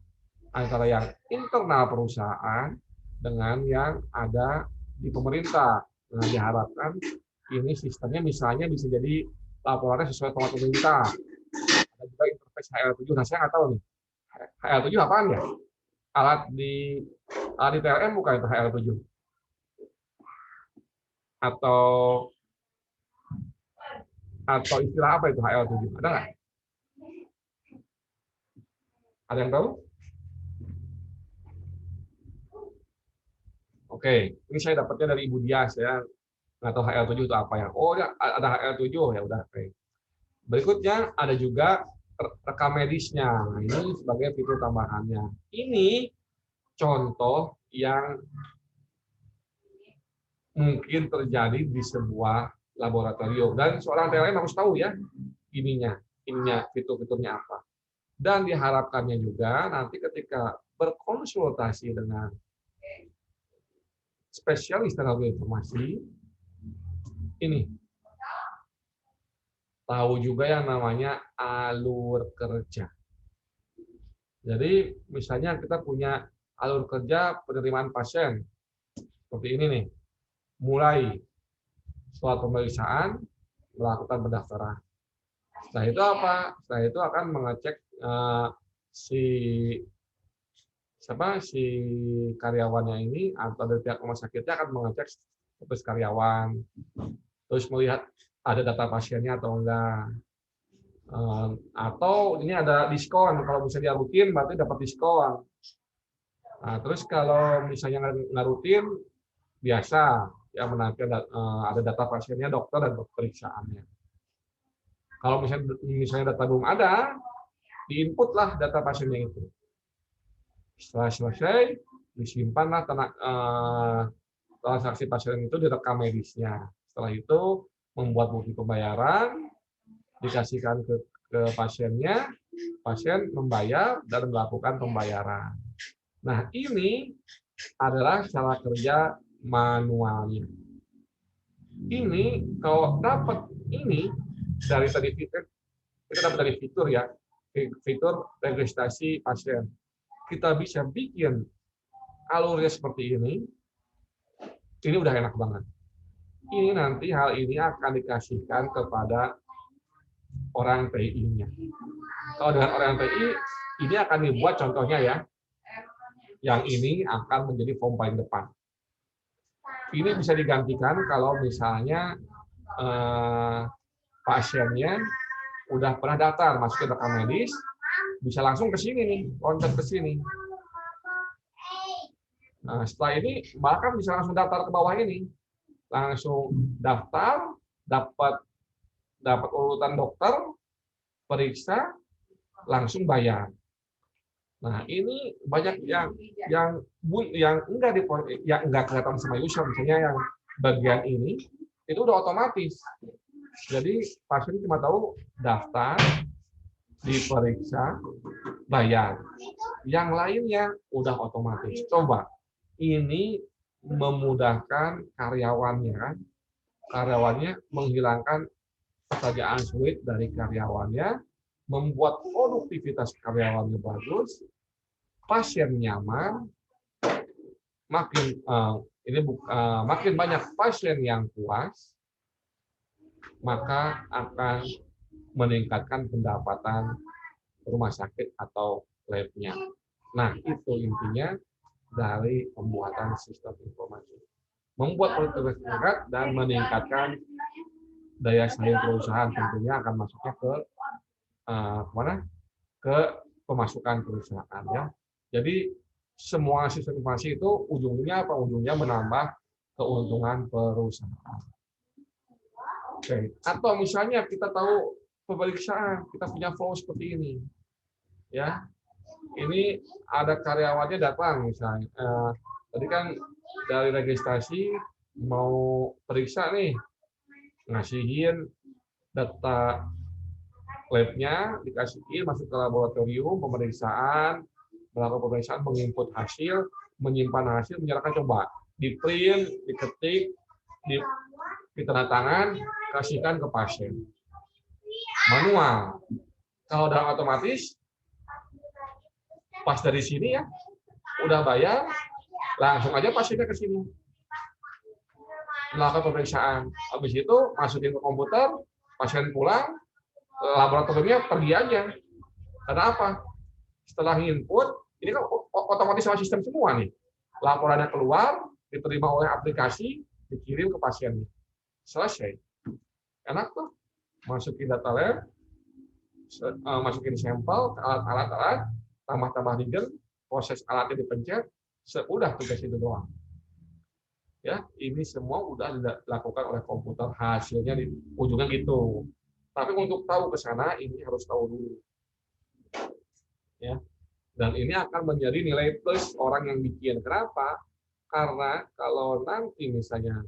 antara yang internal perusahaan dengan yang ada di pemerintah. Nah, diharapkan ini sistemnya misalnya bisa jadi laporannya sesuai format pemerintah. Ada juga interface HL7. Nah, saya nggak tahu nih, HL7 apaan ya? Alat di TLM bukan itu HL7? Atau istilah apa itu HL7? Ada nggak? Ada yang tahu? Oke, ini saya dapatnya dari Ibu Dias ya. Nggak tahu HL7 itu apa ya. Oh ya, ada HL7 ya udah. Oke. Berikutnya ada juga rekam medisnya. Nah, ini sebagai fitur tambahannya. Ini contoh yang mungkin terjadi di sebuah laboratorium, dan seorang TLM harus tahu ya ininya fitur-fiturnya apa. Dan diharapkannya juga nanti ketika berkonsultasi dengan spesialis teknologi informasi, ini tahu juga yang namanya alur kerja. Jadi misalnya kita punya alur kerja penerimaan pasien seperti ini nih. Mulai setelah pemeriksaan melakukan pendaftaran. Setelah itu apa? Setelah itu akan mengecek si karyawannya ini, atau dari pihak rumah sakitnya akan mengecek status karyawan, terus melihat ada data pasiennya atau enggak, atau ini ada diskon. Kalau misalnya dia rutin berarti dapat diskon. Nah, terus kalau misalnya nggak rutin, biasa ya menampilkan ada data pasiennya, dokter, dan pemeriksaannya. Kalau misalnya data belum ada, diinputlah data pasiennya itu. Setelah selesai, disimpanlah transaksi pasien itu di rekam medisnya. Setelah itu membuat bukti pembayaran, dikasihkan ke pasiennya, pasien membayar dan melakukan pembayaran. Nah, ini adalah cara kerja manualnya. Ini kalau dapat ini dari tadi fitur, kita dapat dari fitur ya, fitur registrasi pasien. Kita bisa bikin alurnya seperti ini udah enak banget. Ini nanti hal ini akan dikasihkan kepada orang TI-nya. Kalau dengan orang TI, ini akan dibuat contohnya ya, yang ini akan menjadi form paling depan. Ini bisa digantikan kalau misalnya pasiennya udah pernah daftar, masukin rekam medis, bisa langsung ke sini nih, loncat ke sini. Nah, setelah ini bahkan bisa langsung daftar ke bawah ini, langsung daftar, dapat urutan dokter, periksa, langsung bayar. Nah, ini banyak yang enggak kelihatan sama user, misalnya yang bagian ini itu udah otomatis. Jadi pasien cuma tahu daftar, diperiksa, bayar. Yang lainnya udah otomatis. Coba, ini memudahkan karyawannya, menghilangkan pekerjaan sulit dari karyawannya, membuat produktivitas karyawannya bagus, pasien nyaman, makin banyak pasien yang puas, maka akan meningkatkan pendapatan rumah sakit atau lab-nya. Nah, itu intinya dari pembuatan sistem informasi. Membuat produktivitas meningkat dan meningkatkan daya saing perusahaan, tentunya akan masuknya ke pemasukan perusahaan ya. Jadi semua sistem informasi itu ujungnya apa? Ujungnya menambah keuntungan perusahaan. Oke. Atau misalnya kita tahu pemeriksaan, kita punya flow seperti ini, ya. Ini ada karyawannya datang misalnya. Tadi kan dari registrasi mau periksa nih, ngasihin data labnya, dikasihin masuk ke laboratorium pemeriksaan, melakukan pemeriksaan, menginput hasil, menyimpan hasil, menyerahkan, coba di print, diketik, ditandatangan, kasihkan ke pasien. Manual. Kalau udah otomatis, pas dari sini ya, udah bayar, langsung aja pasiennya ke sini. Melakukan pemeriksaan. Habis itu masukin ke komputer, pasien pulang, laboratoriumnya pergi aja. Karena apa? Setelah input, ini kan otomatis sama sistem semua nih. Laporannya keluar, diterima oleh aplikasi, dikirim ke pasiennya. Selesai. Enak tuh. Masukin data lab, masukin sampel, alat-alat, tambah-tambah reagen, proses alatnya dipencet, udah tugas itu doang. Ya, ini semua udah dilakukan oleh komputer, hasilnya di ujungnya gitu. Tapi untuk tahu ke sana, ini harus tahu dulu. Ya. Dan ini akan menjadi nilai plus orang yang bikin. Kenapa? Karena kalau nanti misalnya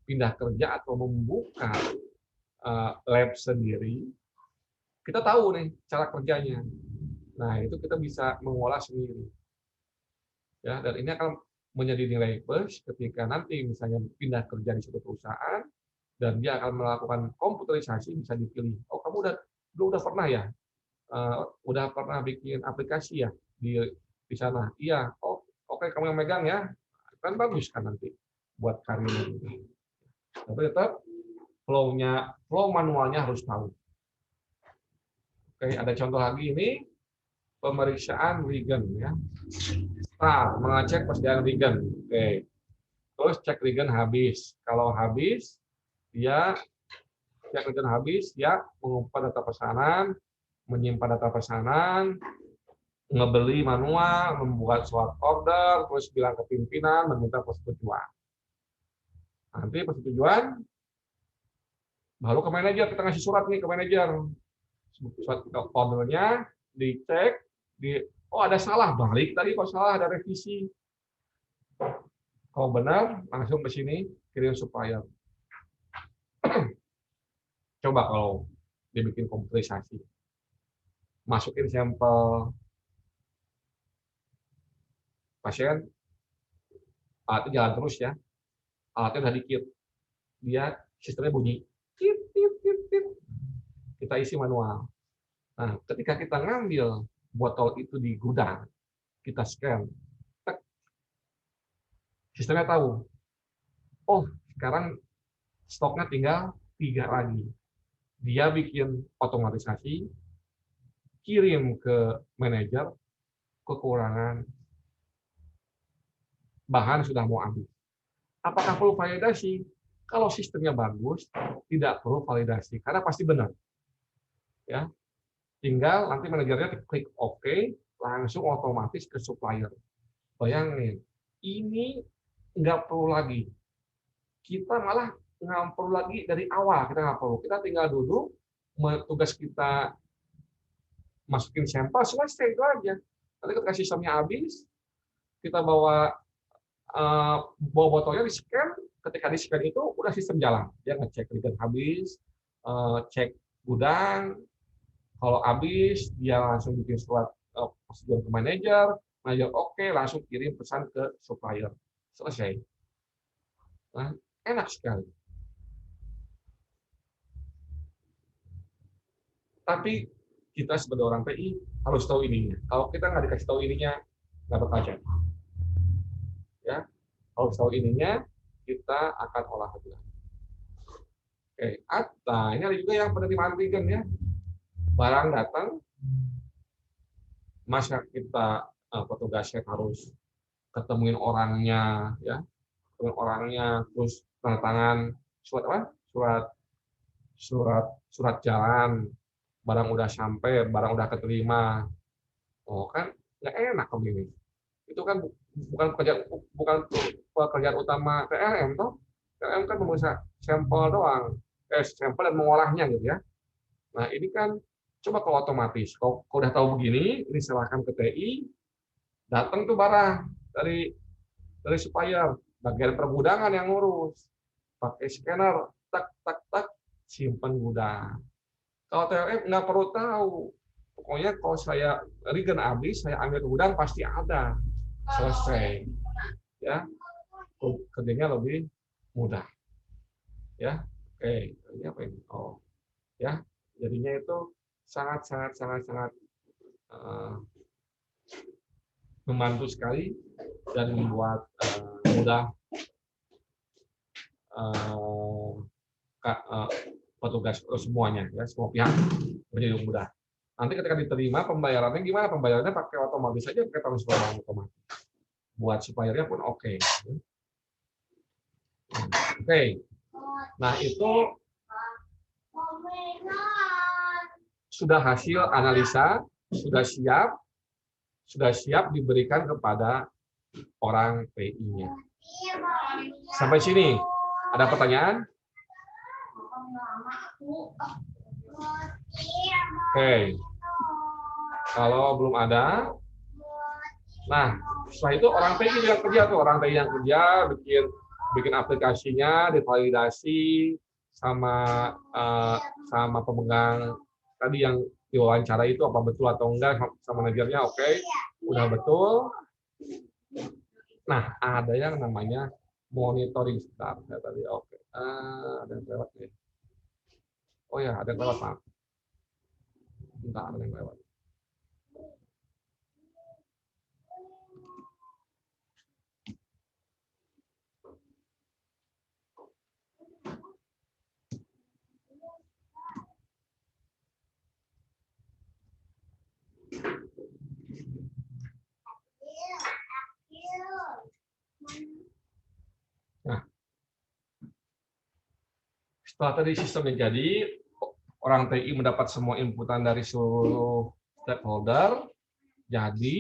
pindah kerja atau membuka lab sendiri, kita tahu nih cara kerjanya. Nah, itu kita bisa mengolah sendiri. Ya, dan ini akan menjadi nilai plus ketika nanti misalnya pindah kerja di suatu perusahaan dan dia akan melakukan komputerisasi, bisa dipilih. Oh, kamu udah pernah ya? Udah pernah bikin aplikasi ya di sana? Iya. Oh, oke, kamu yang megang ya. Kan bagus kan nanti buat karir. Tapi tetap flow manualnya harus tahu. Oke, ada contoh lagi ini pemeriksaan reagen ya. Mengecek persediaan reagen. Oke. Terus cek reagen habis. Kalau habis, dia cek reagen habis, dia mengumpat data pesanan, menyimpan data pesanan, ngebeli manual, membuat surat order, terus bilang ke pimpinan, meminta persetujuan. Nanti persetujuan, baru ke manajer, kita ngasih surat nih ke manajer. Surat ordernya, dicek, oh ada salah, balik tadi kok salah, ada revisi. Kalau benar, langsung ke sini, kirim supplier. Coba kalau dibikin komputerisasi. Masukin sampel pasien, alatnya jalan terus ya. Alatnya udah dikit. Dia sistemnya bunyi. Kita isi manual. Nah, ketika kita ngambil botol itu di gudang, kita scan, sistemnya tahu. Oh, sekarang stoknya tinggal 3 lagi. Dia bikin otomatisasi, kirim ke manajer, kekurangan bahan sudah mau habis. Apakah perlu validasi? Kalau sistemnya bagus, tidak perlu validasi karena pasti benar. Ya, tinggal nanti manajernya klik OK, langsung otomatis ke supplier. Bayangin, ini nggak perlu lagi. Kita malah nggak perlu lagi dari awal, kita nggak perlu. Kita tinggal duduk, tugas kita masukin sampel, selesai itu aja. Nanti ketika sistemnya habis, kita bawa botolnya di scan, ketika di scan itu udah sistem jalan. Dia ngecek reagen habis, cek gudang, kalau habis dia langsung bikin surat persetujuan ke manajer oke, langsung kirim pesan ke supplier. Selesai. Nah, enak sekali. Tapi kita sebagai orang PI harus tahu ininya. Kalau kita nggak dikasih tahu ininya, nggak bakal jadi. Ya, harus tahu ininya, kita akan olah lebih lanjut. Oke, ini ada juga yang penerimaan reagen ya. Barang datang, masa kita petugasnya harus ketemuin orangnya, ya, ketemuin orangnya, terus tanda tangan surat apa? Surat jalan, barang udah sampai, barang udah keterima. Oh kan nggak enak begini. Itu kan bukan pekerjaan utama PLM toh. PLM kan memeriksa sampel doang. sampel dan mengolahnya gitu ya. Nah ini kan coba kalau otomatis, kalau udah tahu begini, ini serahkan ke TI, datang tuh barang dari supplier, bagian pergudangan yang ngurus, pakai scanner, tak tak tak, simpan gudang. Kalau TLM nggak perlu tahu, pokoknya kalau saya regen habis, saya ambil ke gudang pasti ada, selesai, ya kerjanya lebih mudah, ya. Oke, ini apa ini? Oh, ya, jadinya itu sangat sangat sangat sangat membantu sekali dan membuat mudah petugas semuanya, ya semua pihak menjadi mudah. Nanti ketika diterima pembayarannya gimana? Pembayarannya pakai otomatis saja, pakai transfer otomatis. Buat suppliernya pun oke. Oke. Nah itu sudah hasil analisa, sudah siap diberikan kepada orang PI-nya. Sampai sini ada pertanyaan? Oke. Kalau belum ada, nah setelah itu orang TI yang kerja tuh, orang TI yang kerja bikin aplikasinya, divalidasi sama sama pemegang tadi yang diwawancara itu apa betul atau enggak sama manajernya, oke, udah betul. Nah ada yang namanya monitoring start ya, tadi oke. Ada yang lewat nih. Oh ya ada yang lewat, maaf. Bentar, ada yang lewat. Nah, setelah tadi sistemnya jadi, orang TI mendapat semua inputan dari seluruh stakeholder, jadi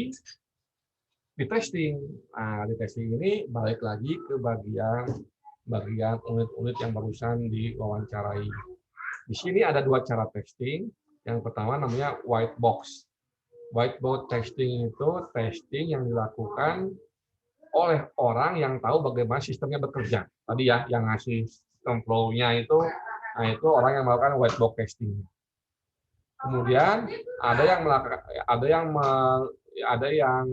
di testing. Nah, di testing ini balik lagi ke bagian unit-unit yang barusan diwawancarai. Di sini ada dua cara testing. Yang pertama namanya white box. White box testing itu testing yang dilakukan oleh orang yang tahu bagaimana sistemnya bekerja. Tadi ya, yang ngasih sistem flow-nya itu, nah itu orang yang melakukan white box testing. Kemudian ada yang melakukan, ada yang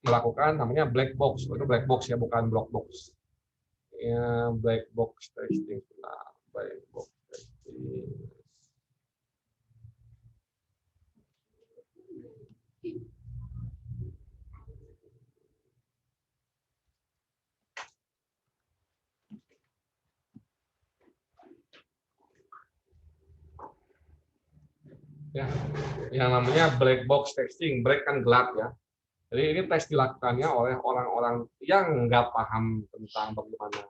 melakukan namanya black box. Itu black box ya, bukan block box. Ya, black box testing. Nah, black box testing. Ya, yang namanya black box testing, black kan gelap ya. Jadi ini tes dilakukannya oleh orang-orang yang nggak paham tentang bagaimana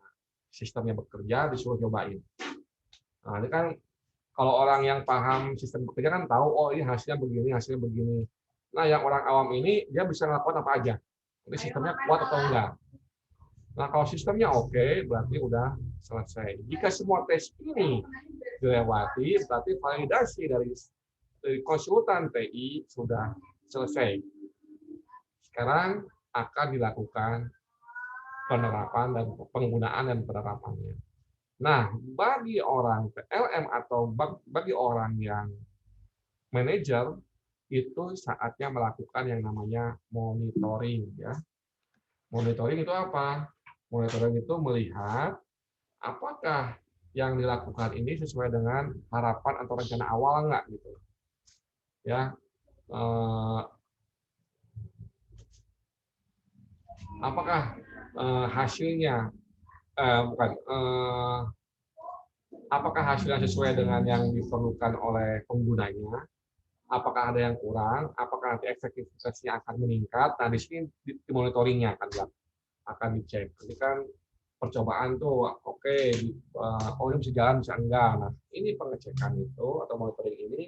sistemnya bekerja, disuruh cobain. Nah, ini kan kalau orang yang paham sistem bekerja kan tahu, oh ini hasilnya begini, hasilnya begini. Nah, yang orang awam ini dia bisa melakukan apa aja. Ini sistemnya kuat atau enggak. Nah, kalau sistemnya oke, berarti udah selesai. Jika semua tes ini dilewati, berarti validasi dari konsultan TI sudah selesai. Sekarang akan dilakukan penerapan dan penggunaan dan penerapannya. Nah, bagi orang PLM atau bagi orang yang manajer, itu saatnya melakukan yang namanya monitoring. Ya. Monitoring itu apa? Monitoring itu melihat apakah yang dilakukan ini sesuai dengan harapan atau rencana awal enggak gitu. Ya, apakah hasilnya bukan apakah hasilnya sesuai dengan yang diperlukan oleh penggunanya, apakah ada yang kurang, apakah nanti efektivitasnya akan meningkat. Nah, di sini di monitoringnya akan dicek. Jadi kan percobaan tuh oke, oh ini bisa jalan bisa enggak. Nah, ini pengecekan itu atau monitoring ini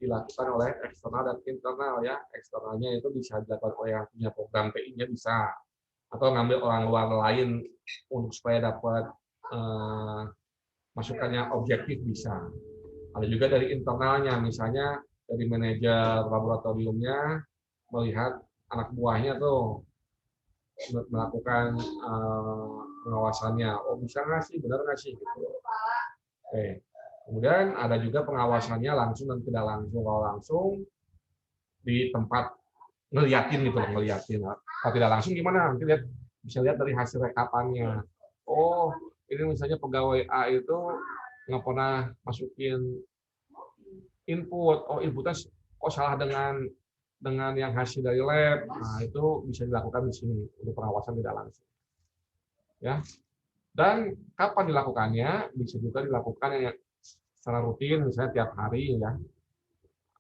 dilakukan oleh eksternal dan internal ya. Eksternalnya itu bisa dilakukan oleh yang punya program TI-nya bisa, atau ngambil orang luar lain untuk supaya dapat masukan yang objektif bisa. Ada juga dari internalnya, misalnya dari manajer laboratoriumnya melihat anak buahnya tuh melakukan pengawasannya. Oh, bisa nggak sih, benar nggak sih? Gitu. Oke. Kemudian ada juga pengawasannya langsung dan tidak langsung. Kalau langsung di tempat ngeliatin gitu, ngeliatin. Kalau tidak langsung gimana? Nanti lihat, bisa lihat dari hasil rekapannya. Oh, ini misalnya pegawai A itu nggak pernah masukin input. Oh, inputnya kok salah dengan yang hasil dari lab. Nah, itu bisa dilakukan di sini untuk pengawasan tidak langsung. Ya. Dan kapan dilakukannya? Bisa juga dilakukan yang secara rutin, misalnya tiap hari ya,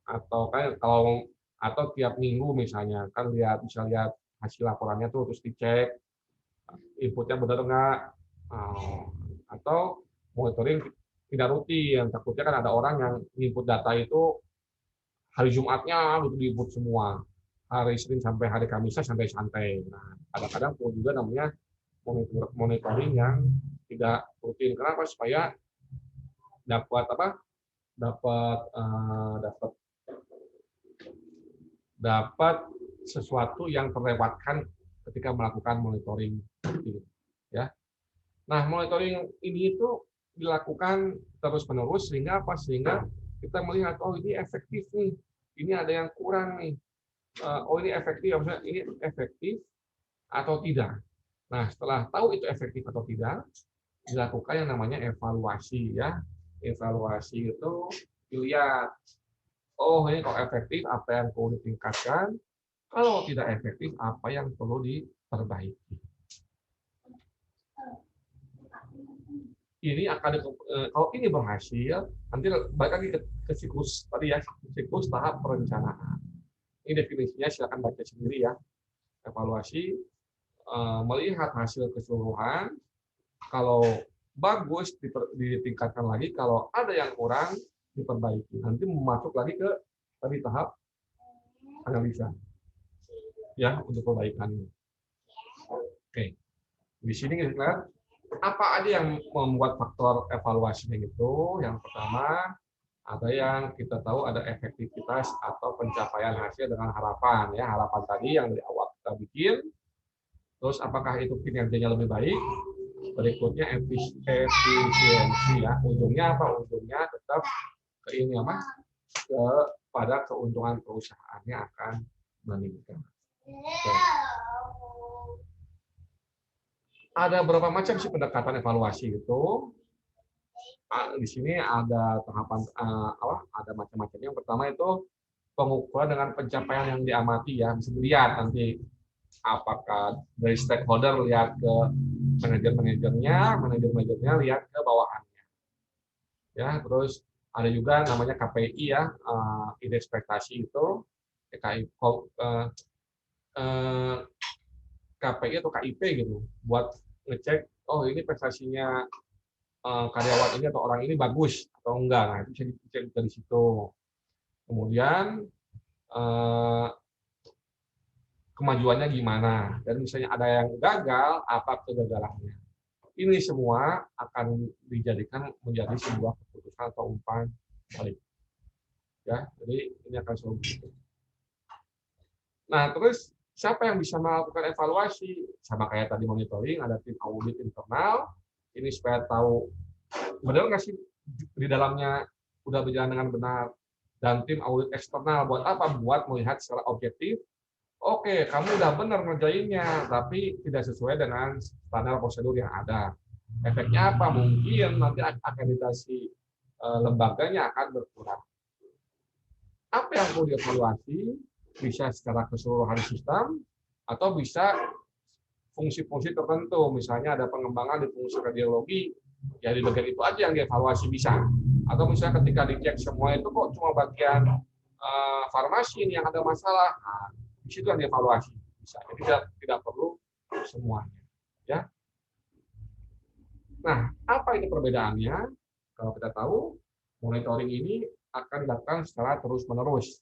atau kan kalau atau tiap minggu misalnya, kan bisa lihat hasil laporannya tuh terus dicek inputnya benar nggak, atau monitoring tidak rutin. Takutnya kan ada orang yang input data itu hari Jumatnya gitu diinput semua, hari Senin sampai hari Kamisnya santai-santai. Nah, kadang-kadang perlu juga namanya monitoring yang tidak rutin. Kenapa? Supaya dapat apa? Dapat dapat sesuatu yang terlewatkan ketika melakukan monitoring ya. Nah, monitoring ini itu dilakukan terus-menerus sehingga apa? Sehingga kita melihat, oh ini efektif nih, ini ada yang kurang nih, oh ini efektif, maksudnya ini efektif atau tidak. Nah, setelah tahu itu efektif atau tidak, dilakukan yang namanya evaluasi ya. Evaluasi itu dilihat, oh ini kok efektif, apa yang perlu ditingkatkan, kalau tidak efektif, apa yang perlu diperbaiki. Ini akan kalau ini berhasil, nanti balik lagi ke siklus tadi ya, siklus tahap perencanaan. Ini definisinya silakan baca sendiri ya. Evaluasi melihat hasil keseluruhan, kalau bagus ditingkatkan lagi, kalau ada yang kurang diperbaiki. Nanti masuk lagi ke tadi tahap analisa ya untuk perbaikannya. Oke, di sini kita lihat apa aja yang membuat faktor evaluasinya itu. Yang pertama, ada yang kita tahu ada efektivitas atau pencapaian hasil dengan harapan ya, harapan tadi yang dari awal kita bikin. Terus apakah itu kinerjanya lebih baik? Berikutnya efisiensi ya, ujungnya apa? Ujungnya tetap ke ini apa? Kepada keuntungan perusahaannya akan meningkat. Oke. Ada berapa macam sih pendekatan evaluasi itu? Di sini ada tahapan ada macam-macamnya. Yang pertama itu pengukuran dengan pencapaian yang diamati ya, bisa dilihat nanti apakah dari stakeholder lihat ke manajer-manajernya lihat ke bawahannya. Ya, terus ada juga namanya KPI ya, indeks prestasi itu, KPI atau KIP gitu, buat ngecek oh ini prestasinya karyawan ini atau orang ini bagus atau enggak. Nah, itu bisa dicek dari situ. Kemudian kemajuannya gimana, dan misalnya ada yang gagal, apa kegagalannya. Ini semua akan dijadikan menjadi sebuah keputusan atau umpan balik. Ya, jadi ini akan selalu begitu. Nah, terus siapa yang bisa melakukan evaluasi? Sama kayak tadi monitoring, ada tim audit internal. Ini supaya tahu benar nggak sih di dalamnya udah berjalan dengan benar. Dan tim audit eksternal buat apa? Buat melihat secara objektif. Oke, kamu udah benar ngerjainnya, tapi tidak sesuai dengan standar prosedur yang ada. Efeknya apa? Mungkin nanti akreditasi lembaganya akan berkurang. Apa yang perlu dievaluasi? Bisa secara keseluruhan sistem, atau bisa fungsi-fungsi tertentu. Misalnya ada pengembangan di fungsi radiologi, ya di bagian itu aja yang dievaluasi bisa. Atau misalnya ketika dicek semua itu kok cuma bagian farmasi yang ada masalah. Nah, di situ yang dievaluasi bisa. Jadi tidak perlu semuanya. Ya. Nah, apa ini perbedaannya? Kalau kita tahu, monitoring ini akan dilakukan secara terus-menerus.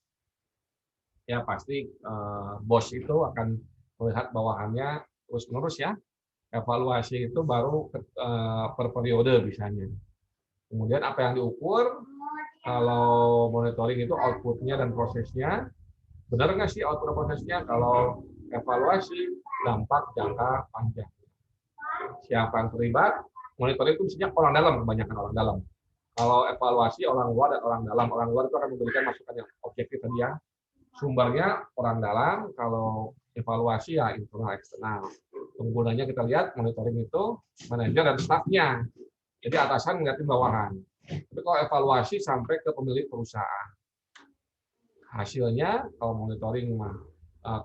Ya pasti bos itu akan melihat bawahannya terus-menerus ya. Evaluasi itu baru per periode misalnya. Kemudian apa yang diukur? Kalau monitoring itu outputnya dan prosesnya, benar nggak sih output prosesnya? Kalau evaluasi, dampak jangka panjang. Siapa yang terlibat? Monitoring itu misalnya orang dalam, kebanyakan orang dalam. Kalau evaluasi orang luar dan orang dalam. Orang luar itu akan memberikan masukan yang objektif tadi ya. Sumbernya orang dalam, kalau evaluasi ya internal eksternal. Penggunanya kita lihat monitoring itu manajer dan stafnya. Jadi atasan ngeliatin bawahan. Tapi kalau evaluasi sampai ke pemilik perusahaan. Hasilnya kalau monitoring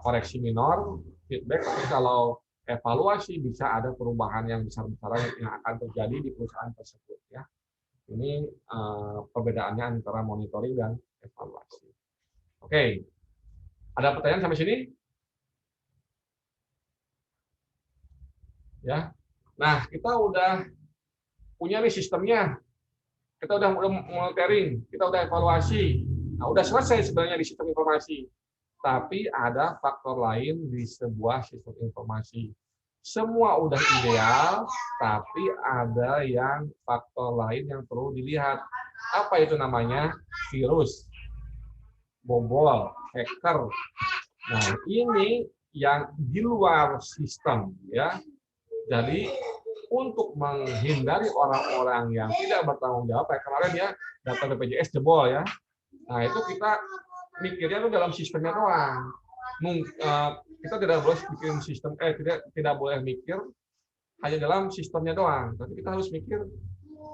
koreksi minor, feedback, tapi kalau evaluasi bisa ada perubahan yang besar-besaran yang akan terjadi di perusahaan tersebut ya. Ini perbedaannya antara monitoring dan evaluasi. Oke. Ada pertanyaan sampai sini? Ya. Nah, kita udah punya nih sistemnya. Kita udah monitoring, kita udah evaluasi. Nah, udah selesai sebenarnya di sistem informasi. Tapi ada faktor lain di sebuah sistem informasi. Semua udah ideal, tapi ada yang faktor lain yang perlu dilihat. Apa itu namanya? Virus, bobol, hacker. Nah, ini yang di luar sistem ya. Jadi untuk menghindari orang-orang yang tidak bertanggung jawab, kayak kemarin ya data BPJS jebol ya. Nah itu kita mikirnya tuh dalam sistemnya doang. Kita tidak boleh bikin sistem, tidak boleh mikir hanya dalam sistemnya doang. Tapi kita harus mikir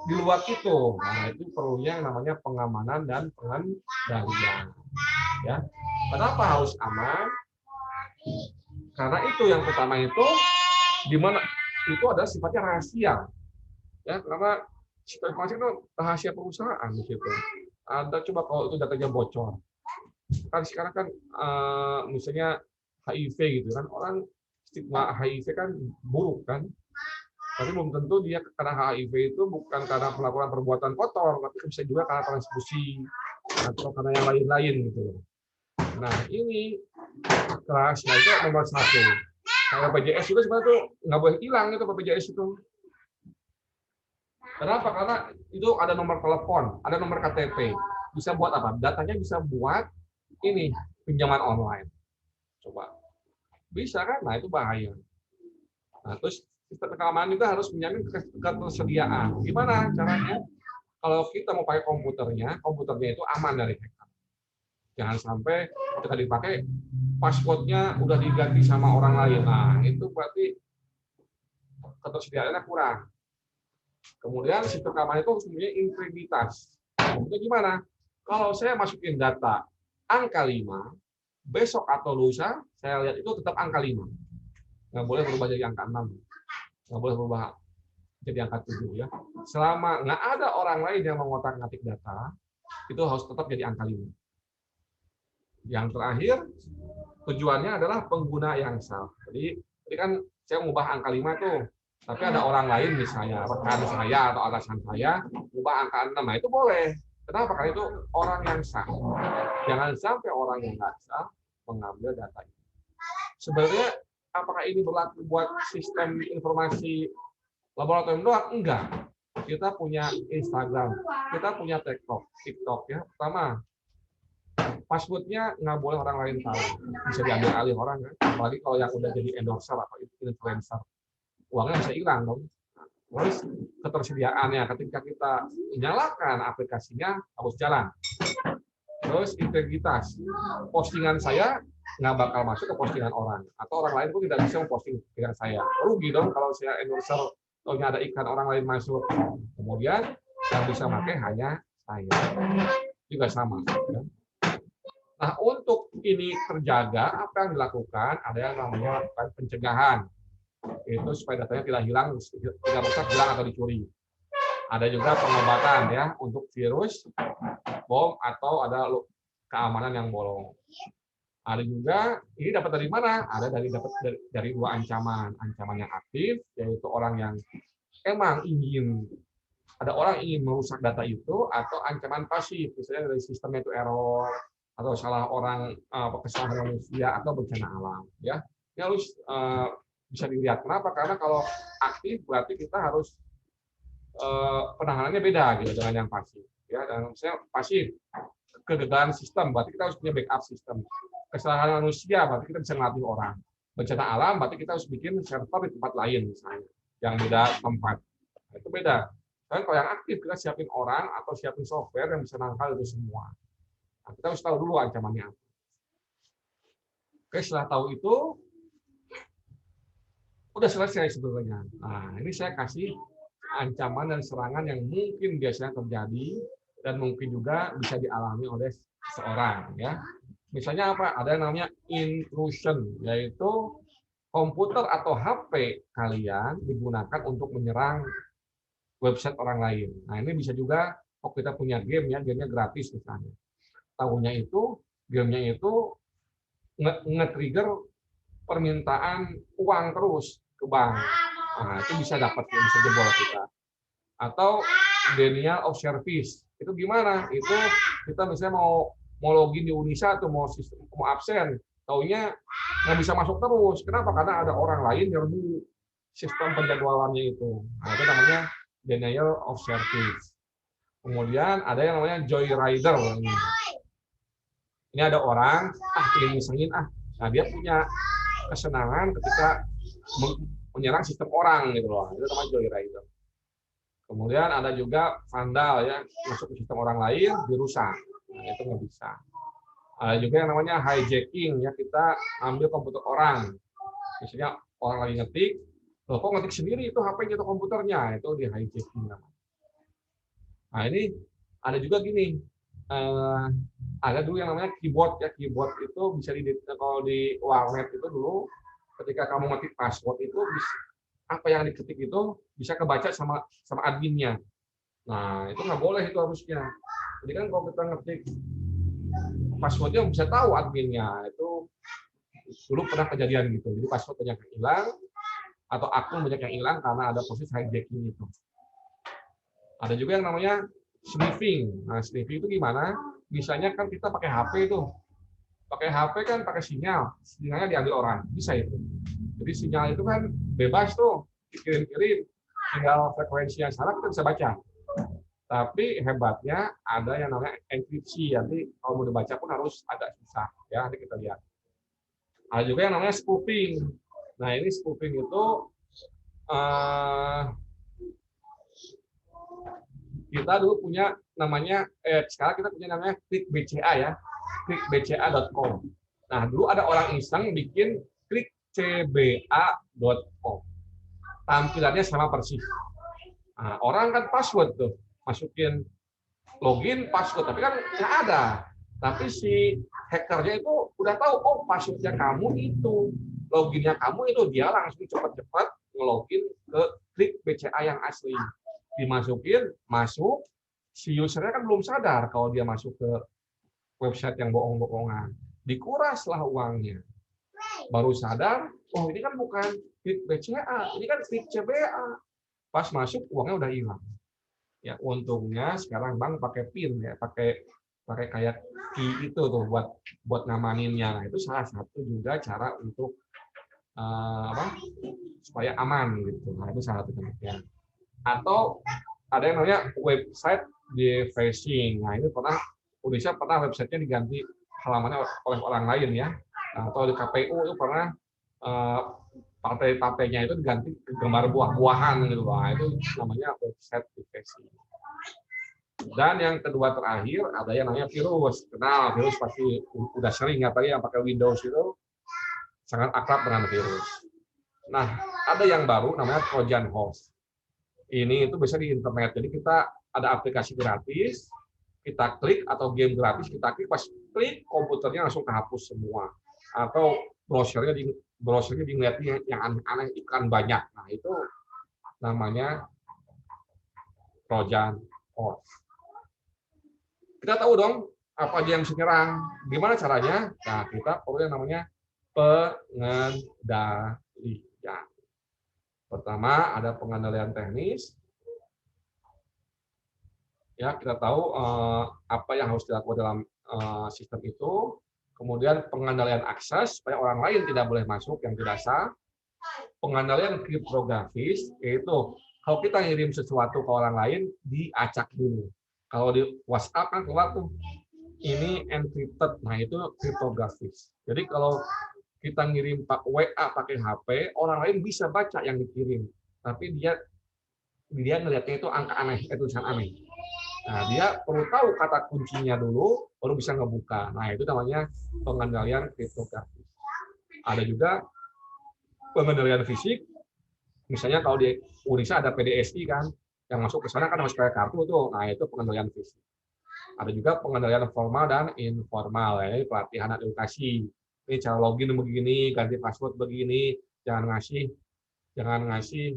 di luar itu. Nah itu perlunya yang namanya pengamanan dan pengendalian. Ya. Kenapa harus aman? Karena itu yang pertama itu di mana itu adalah sifatnya rahasia. Ya, karena sistem informasi itu rahasia perusahaan di situ. Anda coba kalau itu datanya bocor. Kan sekarang kan misalnya HIV gitu kan, orang stigma HIV kan buruk kan. Tapi belum tentu dia karena HIV itu bukan karena melakukan perbuatan kotor, tapi bisa juga karena transfusi atau karena yang lain-lain gitu. Nah, ini rahasia itu nomor satu. Kayak BPJS itu sebenarnya tuh nggak boleh hilang itu BPJS itu. Kenapa? Karena itu ada nomor telepon, ada nomor KTP. Bisa buat apa? Datanya bisa buat ini pinjaman online. Coba bisa kan? Nah itu bahaya. Nah terus sistem keamanan juga harus menjamin ketersediaan. Gimana caranya? Kalau kita mau pakai komputernya itu aman dari hacker. Jangan sampai ketika dipakai passwordnya udah diganti sama orang lain. Nah itu berarti ketersediaannya kurang. Kemudian sistem keamanan itu harus mempunyai integritas. Kemudian gimana? Kalau saya masukin data angka 5, besok atau lusa, saya lihat itu tetap angka 5. Nggak boleh berubah jadi angka 6. Nggak boleh berubah jadi angka 7. Ya. Selama nggak ada orang lain yang mengotak-ngatik data, itu harus tetap jadi angka 5. Yang terakhir, tujuannya adalah pengguna yang sah. Jadi kan saya mengubah angka 5 tuh, tapi ada orang lain misalnya rekan saya atau atasan saya ubah angka 6, nah itu boleh. Kenapa? Karena itu orang yang sah. Jangan sampai orang yang nggak sah mengambil data itu. Sebenarnya apakah ini berlaku buat sistem informasi laboratorium doang? Enggak. Kita punya Instagram, kita punya TikTok ya. Pertama, passwordnya nggak boleh orang lain tahu, bisa diambil alih orang kan. Apalagi kalau yang udah jadi endorser atau influencer, uangnya bisa hilang dong. Terus ketersediaannya ketika kita nyalakan aplikasinya harus jalan. Terus integritas, postingan saya nggak bakal masuk ke postingan orang, atau orang lain pun tidak bisa memposting postingan saya. Rugi dong kalau saya endorser, kalau ada iklan orang lain masuk. Kemudian yang bisa pakai hanya saya. Juga sama. Nah, untuk ini terjaga, apa yang dilakukan? Ada yang namanya lakukan pencegahan. Itu supaya datanya tidak hilang, tidak rusak, hilang atau dicuri. Ada juga pengobatan ya untuk virus, bom atau ada keamanan yang bolong. Ada juga ini dapat dari mana? Ada dari dua ancaman. Ancaman yang aktif yaitu orang yang emang ingin ada orang ingin merusak data itu, atau ancaman pasif misalnya dari sistemnya itu error atau salah orang, kesalahan manusia atau bencana alam ya. Ini harus bisa dilihat. Kenapa? Karena kalau aktif berarti kita harus penanganannya beda gitu dengan yang pasif. Ya, dan misalnya pasif kegagalan sistem, berarti kita harus punya backup sistem. Kesalahan manusia, berarti kita bisa ngelatih orang. Bencana alam, berarti kita harus bikin server di tempat lain misalnya, yang beda tempat. Nah, itu beda. Dan kalau yang aktif kita siapin orang atau siapin software yang bisa nangkal itu semua. Nah, kita harus tahu dulu ancamannya apa. Oke, setelah tahu itu udah selesai sebetulnya. Nah, ini saya kasih ancaman dan serangan yang mungkin biasanya terjadi dan mungkin juga bisa dialami oleh seseorang, ya. Misalnya apa? Ada yang namanya intrusion, yaitu komputer atau HP kalian digunakan untuk menyerang website orang lain. Nah, ini bisa juga kalau kita punya game ya, gamenya gratis misalnya. Tahunya itu gamenya itu nge-trigger permintaan uang terus ke bank. Nah, itu bisa dapat, bisa jebol kita. Atau denial of service. Itu gimana? Itu kita misalnya mau login di Unisa atau mau absen, taunya nggak bisa masuk terus. Kenapa? Karena ada orang lain yang di sistem penjadwalannya itu. Nah, itu namanya denial of service. Kemudian ada yang namanya joyrider. Ini ada orang, ingin ngisengin, nah dia punya kesenangan ketika menyerang sistem orang gitu loh. Itu namanya joyrider. Kemudian ada juga vandal ya, masuk ke sistem orang lain dirusak. Nah, itu nggak bisa. Ada juga yang namanya hijacking ya, kita ambil komputer orang. Misalnya orang lagi ngetik, loh kok ngetik sendiri itu HP-nya atau komputernya, itu di hijacking namanya. Nah, ini ada juga gini. Ada dulu yang namanya keyboard ya, keyboard itu bisa kalau di warnet itu dulu ketika kamu ngetik password itu apa yang diketik itu bisa kebaca sama adminnya. Nah, itu nggak boleh itu harusnya. Jadi kan kalau kita ngetik passwordnya bisa tahu adminnya. Itu dulu pernah kejadian gitu. Jadi password banyak yang hilang atau akun banyak yang hilang karena ada proses hijacking itu. Ada juga yang namanya sniffing. Nah, sniffing itu gimana? Misalnya kan kita pakai HP itu. Pakai HP kan pakai sinyal. Sinyalnya diambil orang. Bisa itu. Jadi sinyal itu kan bebas tuh, dikirim-kirim, tinggal frekuensi yang salah kita bisa baca. Tapi hebatnya ada yang namanya enkripsi, nanti kalau mau dibaca pun harus agak susah. Ya, nanti kita lihat. Ada juga yang namanya spoofing. Nah, ini spoofing itu kita dulu punya namanya, sekarang kita punya namanya klikbca ya, klikbca.com. Nah, dulu ada orang iseng bikin klikcba.com. Tampilannya sama persis. Nah, orang kan password tuh, masukin login password, tapi kan nggak ada. Tapi si hackernya itu udah tahu, oh passwordnya kamu itu, loginnya kamu itu, dia langsung cepat-cepat ngelogin ke klik BCA yang asli. Dimasukin, masuk, si usernya kan belum sadar kalau dia masuk ke website yang bohong-bohongan. Dikuraslah uangnya. Baru sadar, oh ini kan bukan klik BCA, ini kan klik CBA. Pas masuk uangnya udah hilang. Ya untungnya sekarang bank pakai PIN ya, pakai kayak key itu tuh buat ngamaninnya. Nah, itu salah satu juga cara untuk supaya aman gitu. Nah, itu salah satu ya. Atau ada yang namanya website defacing. Nah, ini Indonesia pernah websitenya diganti halamannya oleh orang lain ya. Atau di KPU itu pernah partai-partainya itu diganti gambar buah-buahan gitu. Nah, itu namanya website defacing. Dan yang kedua terakhir ada yang namanya virus. Kenal virus pasti udah sering, apalagi yang pakai Windows itu sangat akrab dengan virus. Nah, ada yang baru namanya Trojan Horse. Ini itu bisa di internet. Jadi kita ada aplikasi gratis, kita klik, atau game gratis kita klik, pas klik komputernya langsung kehapus semua. Atau browsernya dilihatnya yang aneh-aneh, iklan banyak. Nah, itu namanya Trojan Horse. Kita tahu dong apa aja yang bisa nyerang. Gimana caranya? Nah, kita perlu yang namanya pengendalian. Pertama, ada pengendalian teknis. Ya, kita tahu apa yang harus dilakukan dalam sistem itu. Kemudian pengendalian akses supaya orang lain tidak boleh masuk yang tidak sah. Pengendalian kriptografis, yaitu Kalau kita ngirim sesuatu ke orang lain, diacak dulu. Kalau di WhatsApp kan keluar tuh, ini encrypted, nah itu kriptografis. Jadi kalau kita ngirim Pak WA pakai HP, orang lain bisa baca yang dikirim, tapi dia ngelihatnya itu angka aneh, tulisan aneh. Nah, dia perlu tahu kata kuncinya dulu, baru bisa ngebuka. Nah, itu namanya pengendalian kriptografis. Ada juga pengendalian fisik, misalnya kalau di Unisa ada PDSI kan, yang masuk ke sana kan harus pakai kartu tuh. Nah, itu pengendalian fisik. Ada juga pengendalian formal dan informal, ya, pelatihan edukasi. Ini cara login begini, ganti password begini, jangan ngasih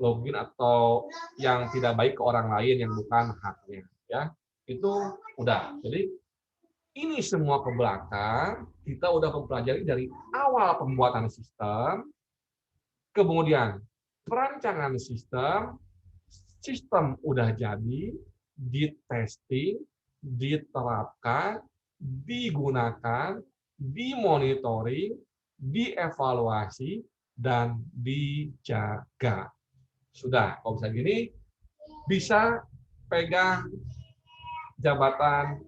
login atau yang tidak baik ke orang lain yang bukan haknya, ya. Itu udah. Jadi ini semua ke belakang kita udah mempelajari dari awal pembuatan sistem, kemudian perancangan sistem udah jadi, ditesting, diterapkan, digunakan, dimonitoring, dievaluasi, dan dijaga. Sudah, kalau bisa gini, bisa pegang jabatan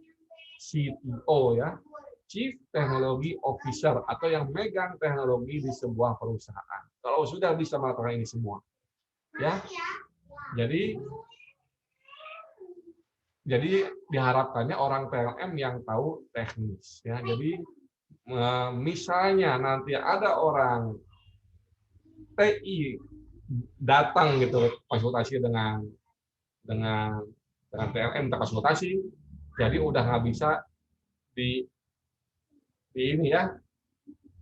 CTO, ya, Chief Technology Officer, atau yang megang teknologi di sebuah perusahaan. Kalau sudah bisa melakukan ini semua, ya. Jadi diharapkannya orang PLM yang tahu teknis, ya. Jadi misalnya nanti ada orang TI datang gitu konsultasi dengan PLM minta konsultasi, jadi udah nggak bisa di ini ya,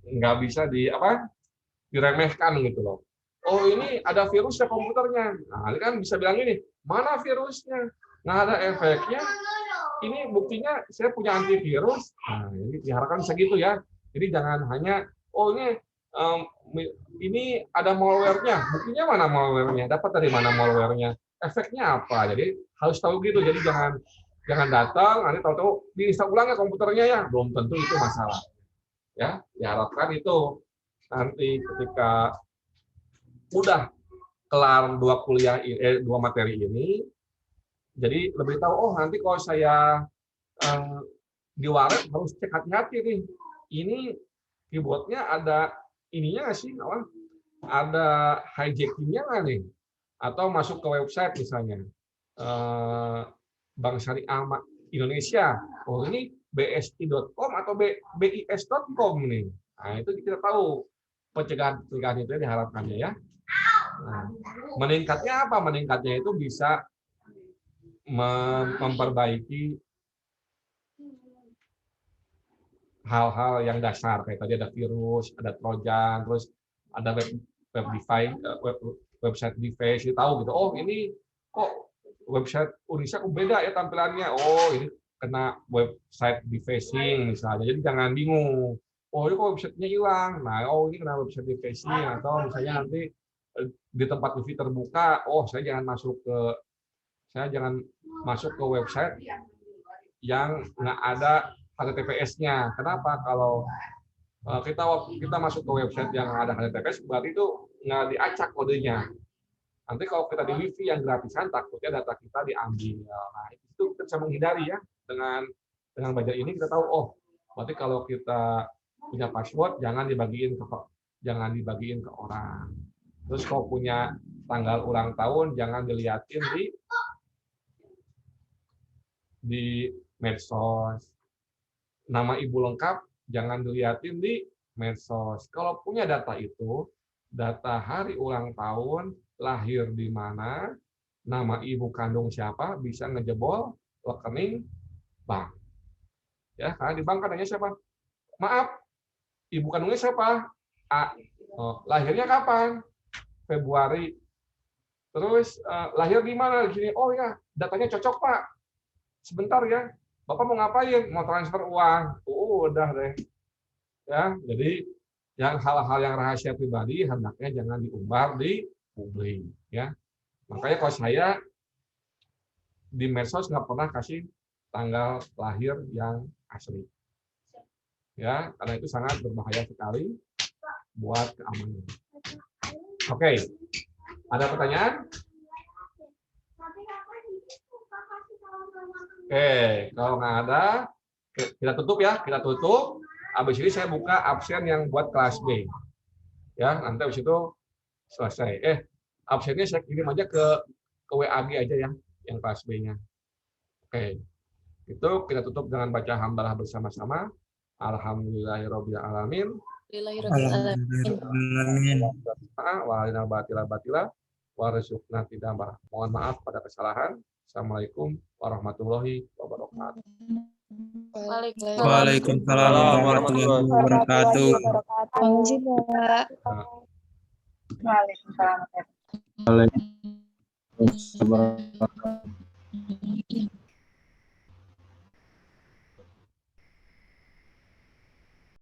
nggak bisa diremehkan gitu loh. Oh, ini ada virusnya komputernya. Nah, ini kan bisa bilang ini, mana virusnya? Nggak ada efeknya. Ini buktinya saya punya antivirus. Nah, ini diharapkan segitu ya. Jadi jangan hanya, oh ini ada malware-nya. Buktinya mana malware-nya? Dapat dari mana malware-nya? Efeknya apa? Jadi harus tahu gitu. Jadi jangan datang, nanti tahu-tahu diinstal ulang ya komputernya ya. Belum tentu itu masalah. Ya, diharapkan itu nanti ketika udah kelar dua materi ini, jadi lebih tahu, oh nanti kalau saya di waret harus cek hati-hati nih. Ini keyboardnya ada ininya nggak sih? Ada hijacking-nya nggak nih? Atau masuk ke website misalnya Bank Syariah Indonesia. Oh ini bsi.com atau bis.com nih. Nah itu kita tahu pencegahan itu diharapkannya ya. Nah, meningkatnya apa? Meningkatnya itu bisa memperbaiki hal-hal yang dasar, kayak tadi ada virus, ada trojan, terus ada website device, tahu gitu. Oh ini kok website Unisa kok beda ya tampilannya. Oh ini kena website defacing misalnya. Jadi jangan bingung. Oh ini kok websitenya hilang. Nah, oh ini kena website defacing, atau misalnya nanti di tempat wifi terbuka, oh saya jangan masuk ke website yang nggak ada HTTPS-nya. Kenapa? Kalau kita masuk ke website yang ada HTTPS, berarti itu nggak diacak kodenya. Nanti kalau kita di wifi yang gratisan, takutnya data kita diambil. Nah, itu kita bisa menghindari ya. Dengan belajar ini kita tahu, oh, berarti kalau kita punya password jangan dibagiin ke orang. Terus kalau punya tanggal ulang tahun jangan dilihatin di medsos. Nama ibu lengkap jangan dilihatin di medsos. Kalau punya data itu, data hari ulang tahun, lahir di mana, nama ibu kandung siapa, bisa ngejebol rekening bank. Ya, karena di bank katanya siapa? Maaf, ibu kandungnya siapa? A. Oh, lahirnya kapan? Februari. Terus lahir di mana? Di sini. Oh ya, datanya cocok Pak. Sebentar ya. Bapak mau ngapain? Mau transfer uang. Udah deh. Ya, jadi yang hal-hal yang rahasia pribadi hendaknya jangan diumbar di publik. Ya, makanya kalau saya di medsos nggak pernah kasih tanggal lahir yang asli. Ya, karena itu sangat berbahaya sekali buat keamanan. Oke, ada pertanyaan? Oke, kalau nggak ada, kita tutup ya, kita tutup. Habis ini saya buka absen yang buat kelas B. Ya, nanti habis itu selesai. Absennya saya kirim aja ke WAG aja ya, yang kelas B-nya. Oke, itu kita tutup dengan baca hamdalah bersama-sama. Alhamdulillahirabbil alamin. Alhamdulillahirobbilalamin. Wa batila batila warzuqna tidambah. Mohon maaf pada kesalahan. Assalamualaikum warahmatullahi wabarakatuh. Waalaikumsalam warahmatullahi wabarakatuh. Waalaikumsalam. Waalaikumsalam.